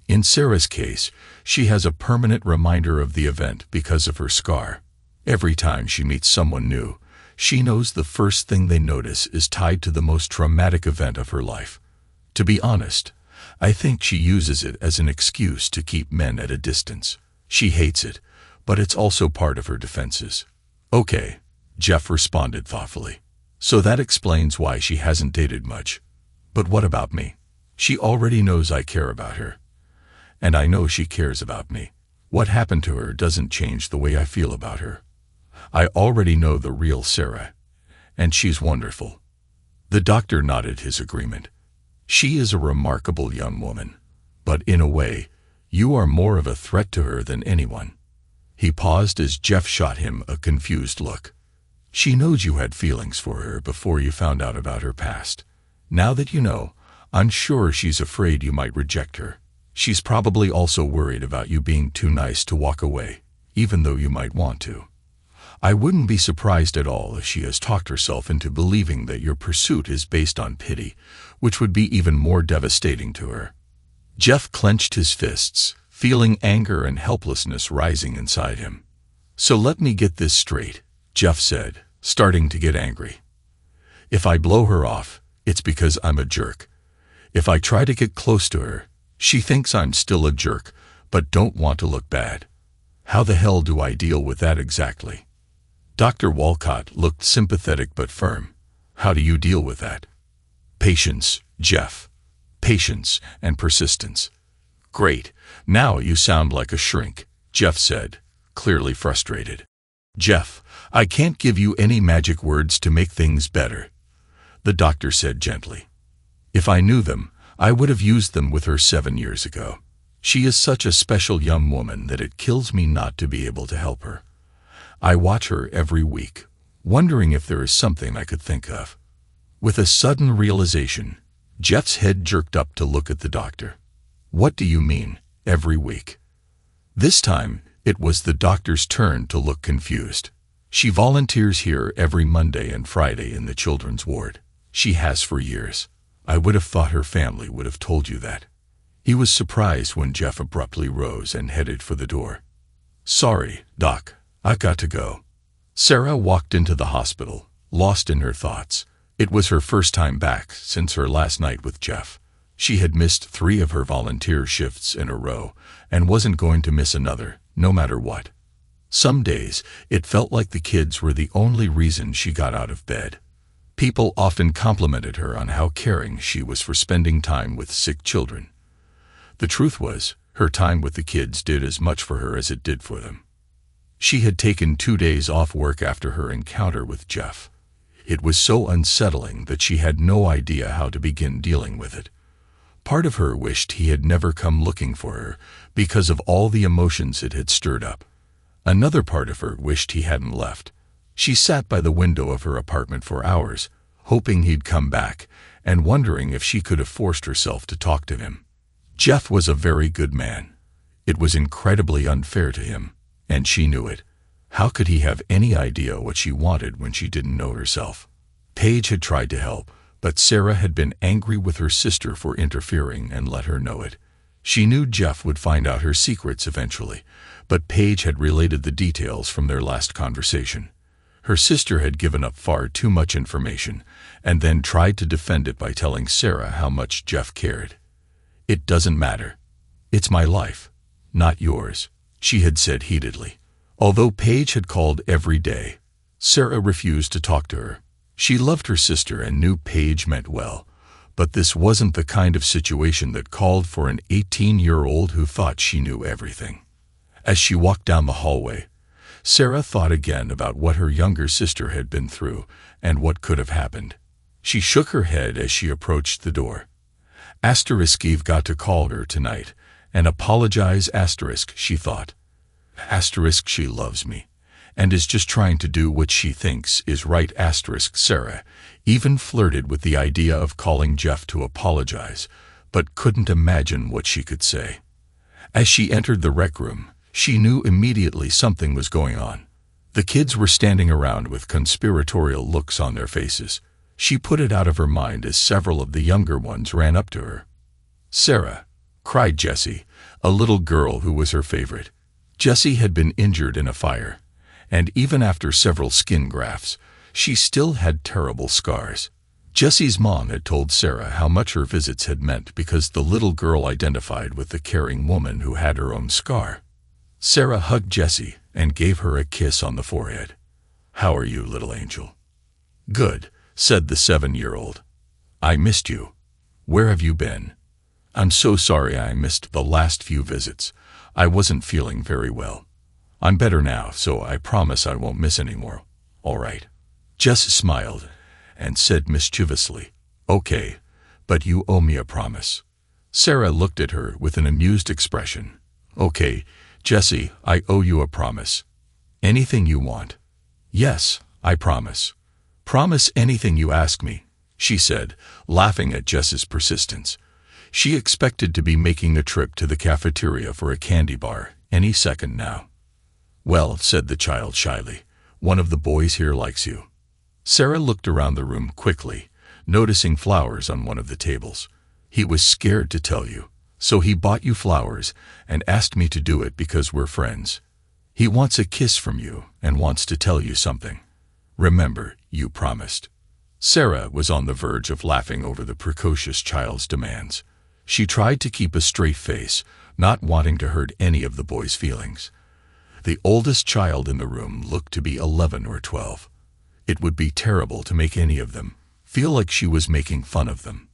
In Sarah's case, she has a permanent reminder of the event because of her scar. Every time she meets someone new, she knows the first thing they notice is tied to the most traumatic event of her life. To be honest, I think she uses it as an excuse to keep men at a distance. She hates it, but it's also part of her defenses. Okay, Jeff responded thoughtfully. So that explains why she hasn't dated much. But what about me? She already knows I care about her. And I know she cares about me. What happened to her doesn't change the way I feel about her. I already know the real Sarah, and she's wonderful. The doctor nodded his agreement. She is a remarkable young woman, but in a way, you are more of a threat to her than anyone. He paused as Jeff shot him a confused look. She knows you had feelings for her before you found out about her past. Now that you know, I'm sure she's afraid you might reject her. She's probably also worried about you being too nice to walk away, even though you might want to. I wouldn't be surprised at all if she has talked herself into believing that your pursuit is based on pity, which would be even more devastating to her. Jeff clenched his fists, feeling anger and helplessness rising inside him. So let me get this straight, Jeff said, starting to get angry. If I blow her off, it's because I'm a jerk. If I try to get close to her, she thinks I'm still a jerk, but don't want to look bad. How the hell do I deal with that exactly? Dr. Walcott looked sympathetic but firm. How do you deal with that? Patience, Jeff. Patience and persistence. Great. Now you sound like a shrink, Jeff said, clearly frustrated. Jeff, I can't give you any magic words to make things better, the doctor said gently. If I knew them, I would have used them with her 7 years ago. She is such a special young woman that it kills me not to be able to help her. I watch her every week, wondering if there is something I could think of. With a sudden realization, Jeff's head jerked up to look at the doctor. What do you mean, every week? This time, it was the doctor's turn to look confused. She volunteers here every Monday and Friday in the children's ward. She has for years. I would have thought her family would have told you that. He was surprised when Jeff abruptly rose and headed for the door. Sorry, Doc, I've got to go. Sarah walked into the hospital, lost in her thoughts. It was her first time back since her last night with Jeff. She had missed 3 of her volunteer shifts in a row and wasn't going to miss another, no matter what. Some days, it felt like the kids were the only reason she got out of bed. People often complimented her on how caring she was for spending time with sick children. The truth was, her time with the kids did as much for her as it did for them. She had taken 2 days off work after her encounter with Jeff. It was so unsettling that she had no idea how to begin dealing with it. Part of her wished he had never come looking for her because of all the emotions it had stirred up. Another part of her wished he hadn't left. She sat by the window of her apartment for hours, hoping he'd come back and wondering if she could have forced herself to talk to him. Jeff was a very good man. It was incredibly unfair to him, and she knew it. How could he have any idea what she wanted when she didn't know herself? Paige had tried to help, But Sarah had been angry with her sister for interfering and let her know it. She knew Jeff would find out her secrets eventually, but Paige had related the details from their last conversation. Her sister had given up far too much information and then tried to defend it by telling Sarah how much Jeff cared. "It doesn't matter. It's my life, not yours," she had said heatedly. Although Paige had called every day, Sarah refused to talk to her. She loved her sister and knew Paige meant well, but this wasn't the kind of situation that called for an 18-year-old who thought she knew everything. As she walked down the hallway, Sarah thought again about what her younger sister had been through and what could have happened. She shook her head as she approached the door. Eve got to call her tonight and apologize, she thought. She loves me and is just trying to do what she thinks is right. Sarah even flirted with the idea of calling Jeff to apologize, but couldn't imagine what she could say. As she entered the rec room, she knew immediately something was going on. The kids were standing around with conspiratorial looks on their faces. She put it out of her mind as several of the younger ones ran up to her. "Sarah!" cried Jessie, a little girl who was her favorite. Jessie had been injured in a fire, and even after several skin grafts, she still had terrible scars. Jessie's mom had told Sarah how much her visits had meant because the little girl identified with the caring woman who had her own scar. Sarah hugged Jessie and gave her a kiss on the forehead. "How are you, little angel?" "Good," said the 7-year-old. "I missed you. Where have you been?" "I'm so sorry I missed the last few visits. I wasn't feeling very well. I'm better now, so I promise I won't miss any more. All right." Jess smiled and said mischievously, "Okay, but you owe me a promise." Sarah looked at her with an amused expression. "Okay, Jessie, I owe you a promise. Anything you want." "Yes, I promise." "Promise anything you ask me," she said, laughing at Jess's persistence. She expected to be making a trip to the cafeteria for a candy bar any second now. "Well," said the child shyly, "one of the boys here likes you." Sarah looked around the room quickly, noticing flowers on one of the tables. "He was scared to tell you, so he bought you flowers and asked me to do it because we're friends. He wants a kiss from you and wants to tell you something. Remember, you promised." Sarah was on the verge of laughing over the precocious child's demands. She tried to keep a straight face, not wanting to hurt any of the boys' feelings. The oldest child in the room looked to be 11 or 12. It would be terrible to make any of them feel like she was making fun of them.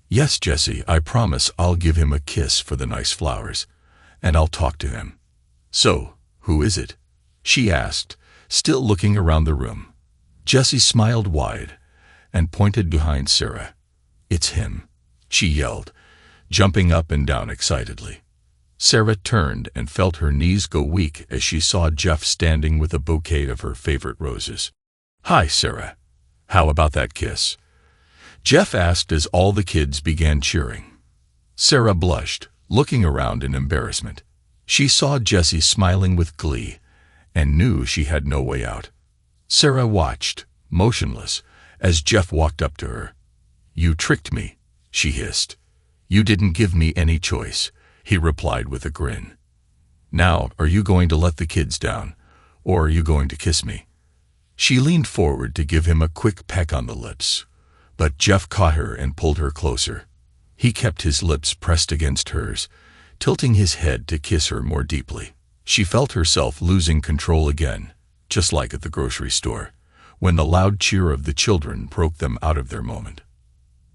"Yes, Jessie, I promise I'll give him a kiss for the nice flowers, and I'll talk to him." "So, who is it?" she asked, still looking around the room. Jessie smiled wide and pointed behind Sarah. "It's him," she yelled, jumping up and down excitedly. Sarah turned and felt her knees go weak as she saw Jeff standing with a bouquet of her favorite roses. "Hi, Sarah. How about that kiss?" Jeff asked as all the kids began cheering. Sarah blushed, looking around in embarrassment. She saw Jessie smiling with glee and knew she had no way out. Sarah watched, motionless, as Jeff walked up to her. "You tricked me," she hissed. "You didn't give me any choice," he replied with a grin. "Now, are you going to let the kids down, or are you going to kiss me?" She leaned forward to give him a quick peck on the lips, but Jeff caught her and pulled her closer. He kept his lips pressed against hers, tilting his head to kiss her more deeply. She felt herself losing control again, just like at the grocery store, when the loud cheer of the children broke them out of their moment.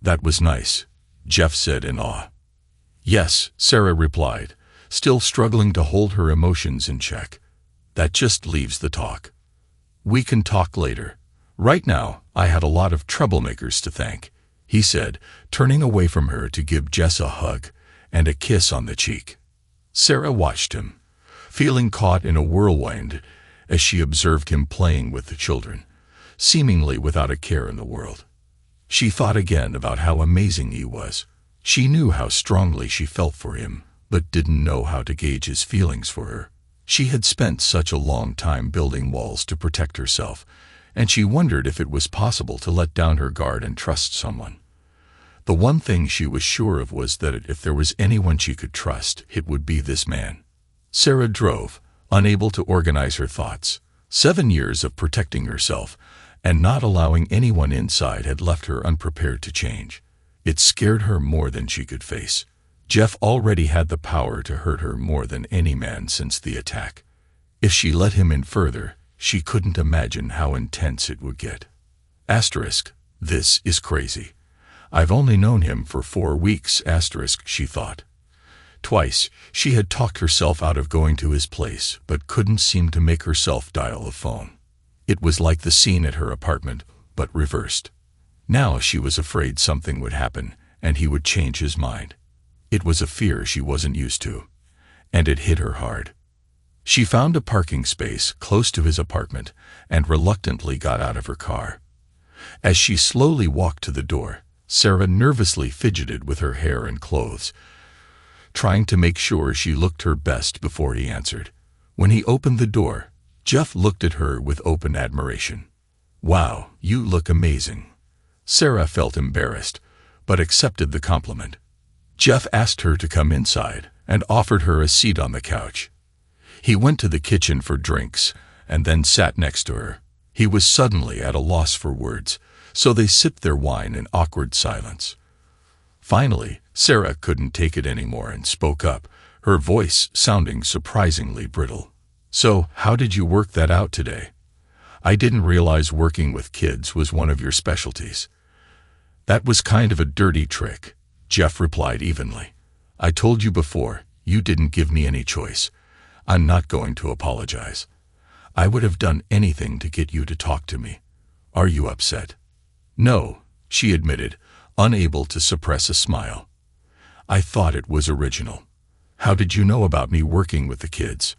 "That was nice," Jeff said in awe. "Yes," Sarah replied, still struggling to hold her emotions in check. "That just leaves the talk. We can talk later. Right now, I had a lot of troublemakers to thank," he said, turning away from her to give Jess a hug and a kiss on the cheek. Sarah watched him, feeling caught in a whirlwind as she observed him playing with the children, seemingly without a care in the world. She thought again about how amazing he was. She knew how strongly she felt for him, but didn't know how to gauge his feelings for her. She had spent such a long time building walls to protect herself, and she wondered if it was possible to let down her guard and trust someone. The one thing she was sure of was that if there was anyone she could trust, it would be this man. Sarah drove, unable to organize her thoughts. 7 years of protecting herself and not allowing anyone inside had left her unprepared to change. It scared her more than she could face. Jeff already had the power to hurt her more than any man since the attack. If she let him in further, she couldn't imagine how intense it would get. Asterisk, this is crazy. I've only known him for 4 weeks, asterisk, she thought. Twice, she had talked herself out of going to his place, but couldn't seem to make herself dial the phone. It was like the scene at her apartment, but reversed. Now she was afraid something would happen, and he would change his mind. It was a fear she wasn't used to, and it hit her hard. She found a parking space close to his apartment and reluctantly got out of her car. As she slowly walked to the door, Sarah nervously fidgeted with her hair and clothes, trying to make sure she looked her best before he answered. When he opened the door, Jeff looked at her with open admiration. "Wow, you look amazing." Sarah felt embarrassed, but accepted the compliment. Jeff asked her to come inside and offered her a seat on the couch. He went to the kitchen for drinks and then sat next to her. He was suddenly at a loss for words, so they sipped their wine in awkward silence. Finally, Sarah couldn't take it anymore and spoke up, her voice sounding surprisingly brittle. "So, how did you work that out today? I didn't realize working with kids was one of your specialties." "That was kind of a dirty trick," Jeff replied evenly. "I told you before, you didn't give me any choice. I'm not going to apologize. I would have done anything to get you to talk to me. Are you upset?" "No," she admitted, unable to suppress a smile. "I thought it was original. How did you know about me working with the kids?"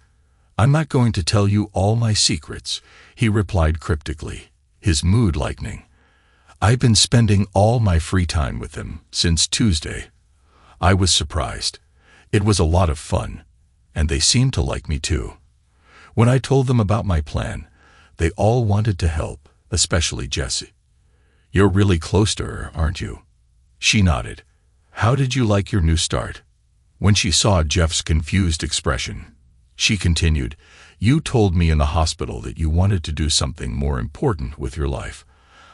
"I'm not going to tell you all my secrets," he replied cryptically, his mood lightening. "I've been spending all my free time with them since Tuesday." I was surprised. It was a lot of fun, and they seemed to like me too. When I told them about my plan, they all wanted to help, especially Jessie. "You're really close to her, aren't you?" She nodded. "How did you like your new start?" When she saw Jeff's confused expression, she continued, "You told me in the hospital that you wanted to do something more important with your life.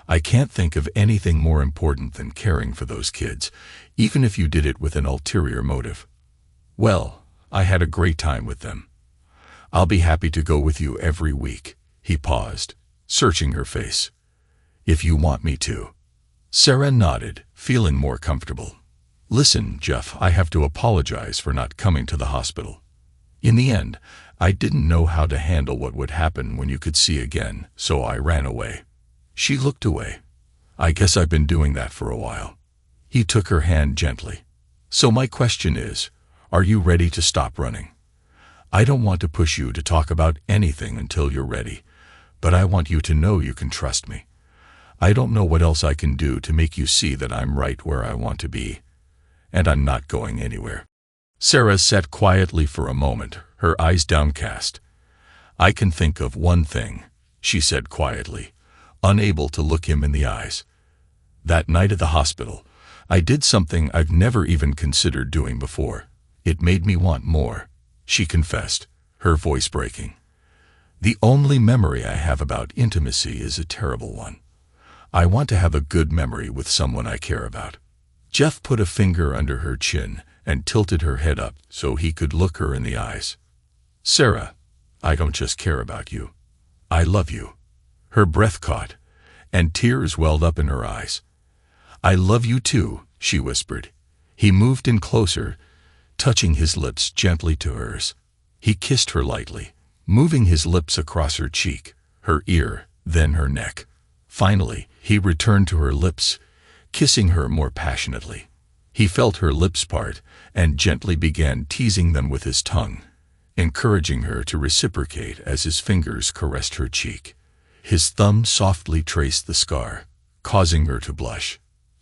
I can't think of anything more important than caring for those kids, even if you did it with an ulterior motive." "Well, I had a great time with them. I'll be happy to go with you every week." He paused, searching her face. "If you want me to." Sarah nodded, feeling more comfortable. "Listen, Jeff, I have to apologize for not coming to the hospital. In the end, I didn't know how to handle what would happen when you could see again, so I ran away." She looked away. "I guess I've been doing that for a while." He took her hand gently. "So my question is, are you ready to stop running? I don't want to push you to talk about anything until you're ready, but I want you to know you can trust me. I don't know what else I can do to make you see that I'm right where I want to be, and I'm not going anywhere." Sarah sat quietly for a moment, her eyes downcast. "I can think of one thing," she said quietly, unable to look him in the eyes. "That night at the hospital, I did something I've never even considered doing before. It made me want more," she confessed, her voice breaking. "The only memory I have about intimacy is a terrible one. I want to have a good memory with someone I care about." Jeff put a finger under her chin and tilted her head up so he could look her in the eyes. "Sarah, I don't just care about you. I love you." Her breath caught, and tears welled up in her eyes. "I love you too," she whispered. He moved in closer, touching his lips gently to hers. He kissed her lightly, moving his lips across her cheek, her ear, then her neck. Finally, he returned to her lips, kissing her more passionately. He felt her lips part and gently began teasing them with his tongue, encouraging her to reciprocate as his fingers caressed her cheek. His thumb softly traced the scar, causing her to blush.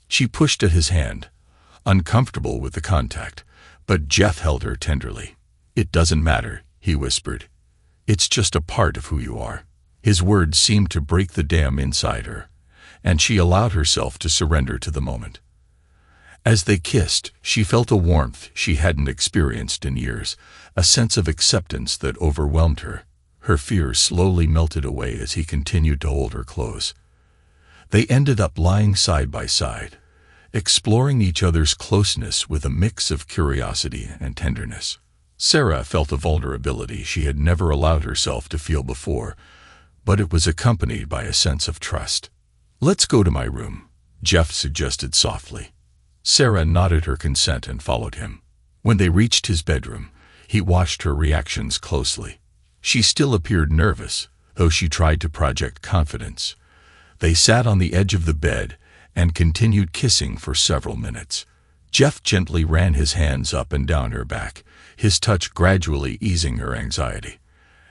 She pushed at his hand, uncomfortable with the contact, but Jeff held her tenderly. "It doesn't matter," he whispered. "It's just a part of who you are." His words seemed to break the dam inside her, and she allowed herself to surrender to the moment. As they kissed, she felt a warmth she hadn't experienced in years, a sense of acceptance that overwhelmed her. Her fears slowly melted away as he continued to hold her close. They ended up lying side by side, exploring each other's closeness with a mix of curiosity and tenderness. Sarah felt a vulnerability she had never allowed herself to feel before, but it was accompanied by a sense of trust. "Let's go to my room," Jeff suggested softly. Sarah nodded her consent and followed him. When they reached his bedroom, he watched her reactions closely. She still appeared nervous, though she tried to project confidence. They sat on the edge of the bed and continued kissing for several minutes. Jeff gently ran his hands up and down her back, his touch gradually easing her anxiety.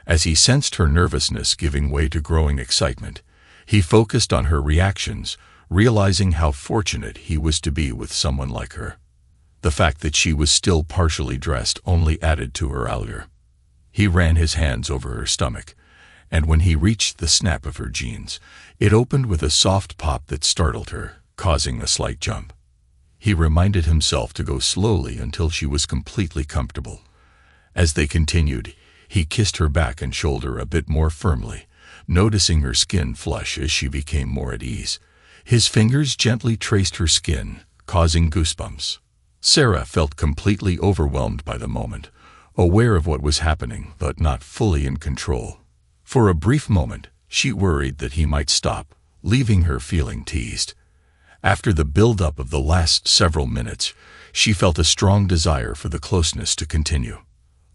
As he sensed her nervousness giving way to growing excitement, he focused on her reactions, realizing how fortunate he was to be with someone like her. The fact that she was still partially dressed only added to her allure. He ran his hands over her stomach, and when he reached the snap of her jeans, it opened with a soft pop that startled her, causing a slight jump. He reminded himself to go slowly until she was completely comfortable. As they continued, he kissed her back and shoulder a bit more firmly, noticing her skin flush as she became more at ease. His fingers gently traced her skin, causing goosebumps. Sarah felt completely overwhelmed by the moment, aware of what was happening but not fully in control. For a brief moment, she worried that he might stop, leaving her feeling teased. After the build-up of the last several minutes, she felt a strong desire for the closeness to continue.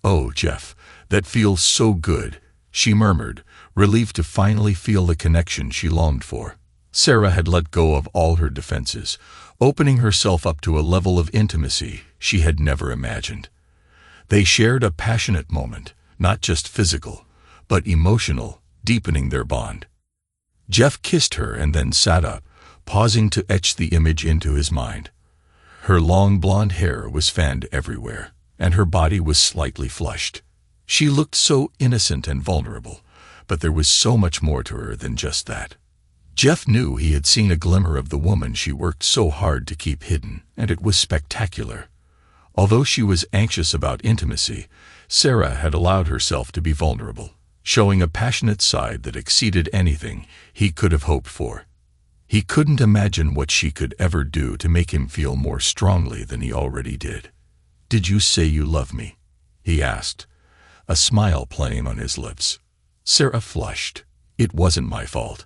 "Oh, Jeff, that feels so good," she murmured, relieved to finally feel the connection she longed for. Sarah had let go of all her defenses, opening herself up to a level of intimacy she had never imagined. They shared a passionate moment, not just physical, but emotional, deepening their bond. Jeff kissed her and then sat up, pausing to etch the image into his mind. Her long blonde hair was fanned everywhere, and her body was slightly flushed. She looked so innocent and vulnerable, but there was so much more to her than just that. Jeff knew he had seen a glimmer of the woman she worked so hard to keep hidden, and it was spectacular. Although she was anxious about intimacy, Sarah had allowed herself to be vulnerable, showing a passionate side that exceeded anything he could have hoped for. He couldn't imagine what she could ever do to make him feel more strongly than he already did. "Did you say you love me?" he asked, a smile playing on his lips. Sarah flushed. "It wasn't my fault.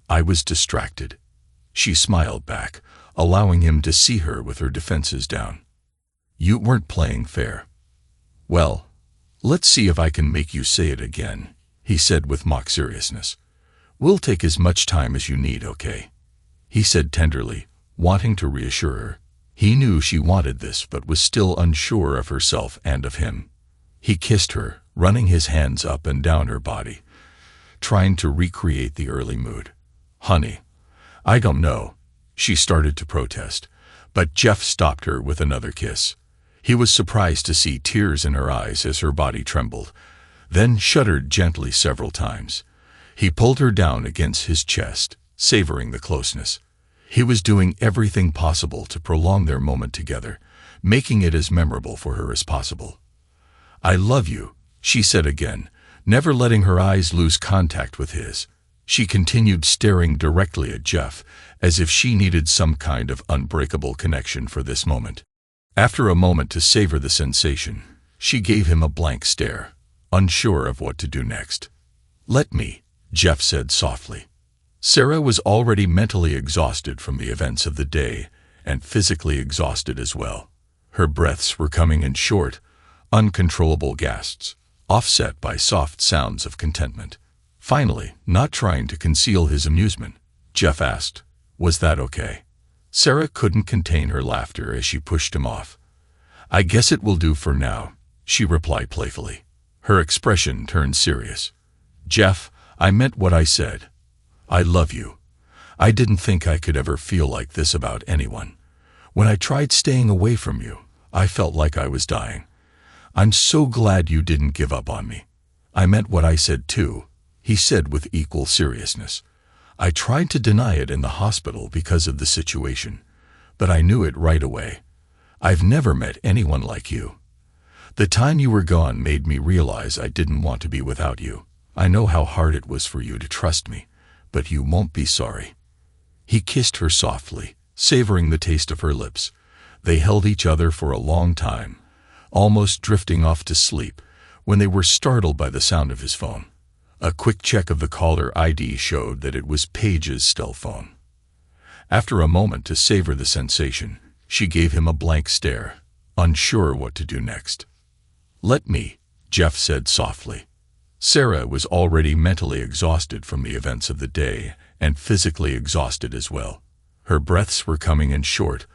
I was distracted." She smiled back, allowing him to see her with her defenses down. "You weren't playing fair." "Well, let's see if I can make you say it again," he said with mock seriousness. "We'll take as much time as you need, okay?" he said tenderly, wanting to reassure her. He knew she wanted this but was still unsure of herself and of him. He kissed her, running his hands up and down her body, trying to recreate the early mood. "Honey, I don't know," she started to protest, but Jeff stopped her with another kiss. He was surprised to see tears in her eyes as her body trembled, then shuddered gently several times. He pulled her down against his chest, savoring the closeness. He was doing everything possible to prolong their moment together, making it as memorable for her as possible. "I love you," she said again, never letting her eyes lose contact with his. She continued staring directly at Jeff, as if she needed some kind of unbreakable connection for this moment. After a moment to savor the sensation, she gave him a blank stare, unsure of what to do next. "Let me," Jeff said softly. Sarah was already mentally exhausted from the events of the day, and physically exhausted as well. Her breaths were coming in short, uncontrollable gasps, offset by soft sounds of contentment. Finally, not trying to conceal his amusement, Jeff asked, "Was that okay?" Sarah couldn't contain her laughter as she pushed him off. "I guess it will do for now," she replied playfully. Her expression turned serious. "Jeff, I meant what I said. I love you. I didn't think I could ever feel like this about anyone. When I tried staying away from you, I felt like I was dying. I'm so glad you didn't give up on me. I meant what I said too," he said with equal seriousness. I tried to deny it in the hospital because of the situation, but I knew it right away. I've never met anyone like you. The time you were gone made me realize I didn't want to be without you. I know how hard it was for you to trust me, but you won't be sorry. He kissed her softly, savoring the taste of her lips. They held each other for a long time, almost drifting off to sleep, when they were startled by the sound of his phone. A quick check of the caller ID showed that it was Paige's cell phone. After a moment to savor the sensation, she gave him a blank stare, unsure what to do next. Let me, Jeff said softly. Sarah was already mentally exhausted from the events of the day and physically exhausted as well. Her breaths were coming in short,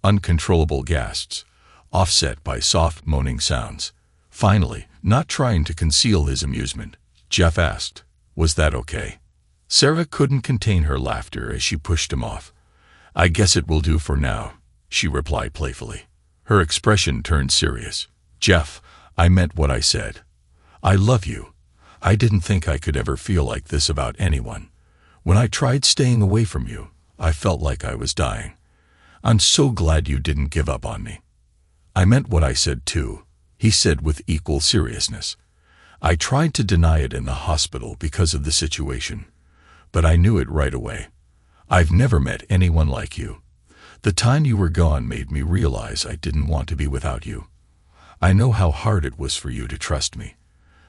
uncontrollable gasps, offset by soft moaning sounds. Finally, not trying to conceal his amusement, Jeff asked, "Was that okay?" Sarah couldn't contain her laughter as she pushed him off. "I guess it will do for now," she replied playfully. Her expression turned serious. "Jeff, I meant what I said. I love you. I didn't think I could ever feel like this about anyone. When I tried staying away from you, I felt like I was dying. I'm so glad you didn't give up on me." "I meant what I said too," he said with equal seriousness. "I tried to deny it in the hospital because of the situation, but I knew it right away. I've never met anyone like you. The time you were gone made me realize I didn't want to be without you. I know how hard it was for you to trust me,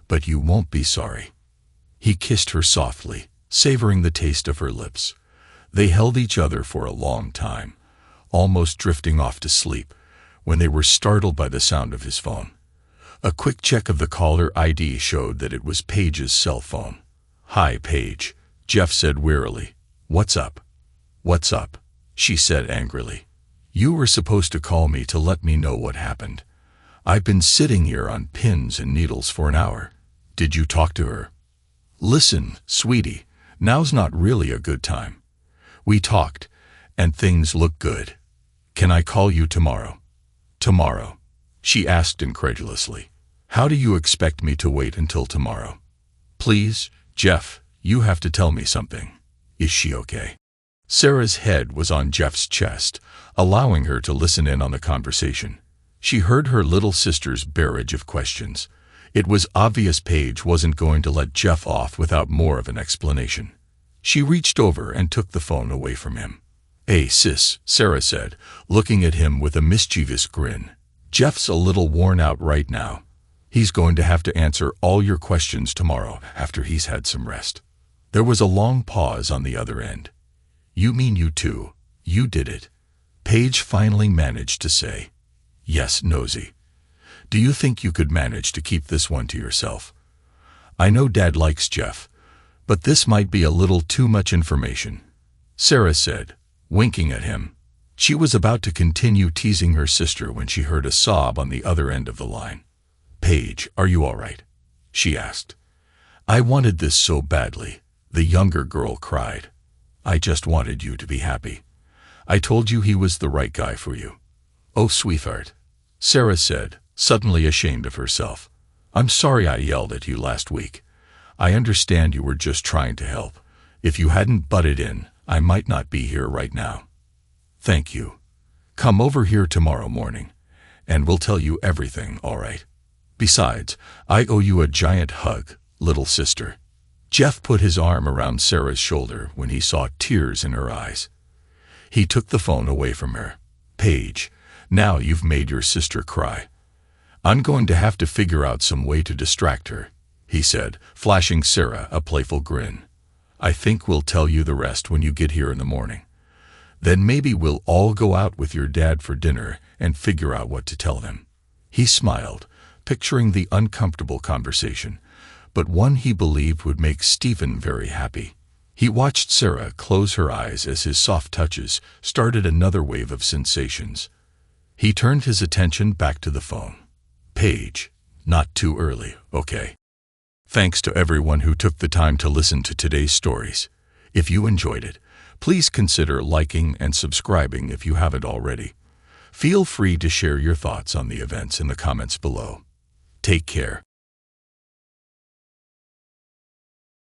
but you won't be sorry." He kissed her softly, savoring the taste of her lips. They held each other for a long time, almost drifting off to sleep, when they were startled by the sound of his phone. A quick check of the caller ID showed that it was Paige's cell phone. "Hi, Paige," Jeff said wearily. "What's up?" "What's up?" she said angrily. "You were supposed to call me to let me know what happened. I've been sitting here on pins and needles for an hour. Did you talk to her?" "Listen, sweetie, now's not really a good time. We talked, and things look good. Can I call you tomorrow?" "Tomorrow?" she asked incredulously. "How do you expect me to wait until tomorrow?" "Please, Jeff, you have to tell me something. Is she okay?" Sarah's head was on Jeff's chest, allowing her to listen in on the conversation. She heard her little sister's barrage of questions. It was obvious Paige wasn't going to let Jeff off without more of an explanation. She reached over and took the phone away from him. "Hey, sis," Sarah said, looking at him with a mischievous grin. "Jeff's a little worn out right now. He's going to have to answer all your questions tomorrow after he's had some rest." There was a long pause on the other end. "You mean you too? You did it?" Paige finally managed to say. "Yes, nosy. Do you think you could manage to keep this one to yourself? I know Dad likes Jeff, but this might be a little too much information," Sarah said, winking at him. She was about to continue teasing her sister when she heard a sob on the other end of the line. "Paige, are you all right?" she asked. "I wanted this so badly," the younger girl cried. "I just wanted you to be happy. I told you he was the right guy for you." "Oh, sweetheart," Sarah said, suddenly ashamed of herself. "I'm sorry I yelled at you last week. I understand you were just trying to help. If you hadn't butted in, I might not be here right now." "Thank you. Come over here tomorrow morning, and we'll tell you everything, all right? Besides, I owe you a giant hug, little sister." Jeff put his arm around Sarah's shoulder when he saw tears in her eyes. He took the phone away from her. "Paige, now you've made your sister cry. I'm going to have to figure out some way to distract her," he said, flashing Sarah a playful grin. "I think we'll tell you the rest when you get here in the morning. Then maybe we'll all go out with your dad for dinner and figure out what to tell them." He smiled, picturing the uncomfortable conversation, but one he believed would make Stephen very happy. He watched Sarah close her eyes as his soft touches started another wave of sensations. He turned his attention back to the phone. "Paige, not too early, okay?" Thanks to everyone who took the time to listen to today's stories. If you enjoyed it, please consider liking and subscribing if you haven't already. Feel free to share your thoughts on the events in the comments below. Take care.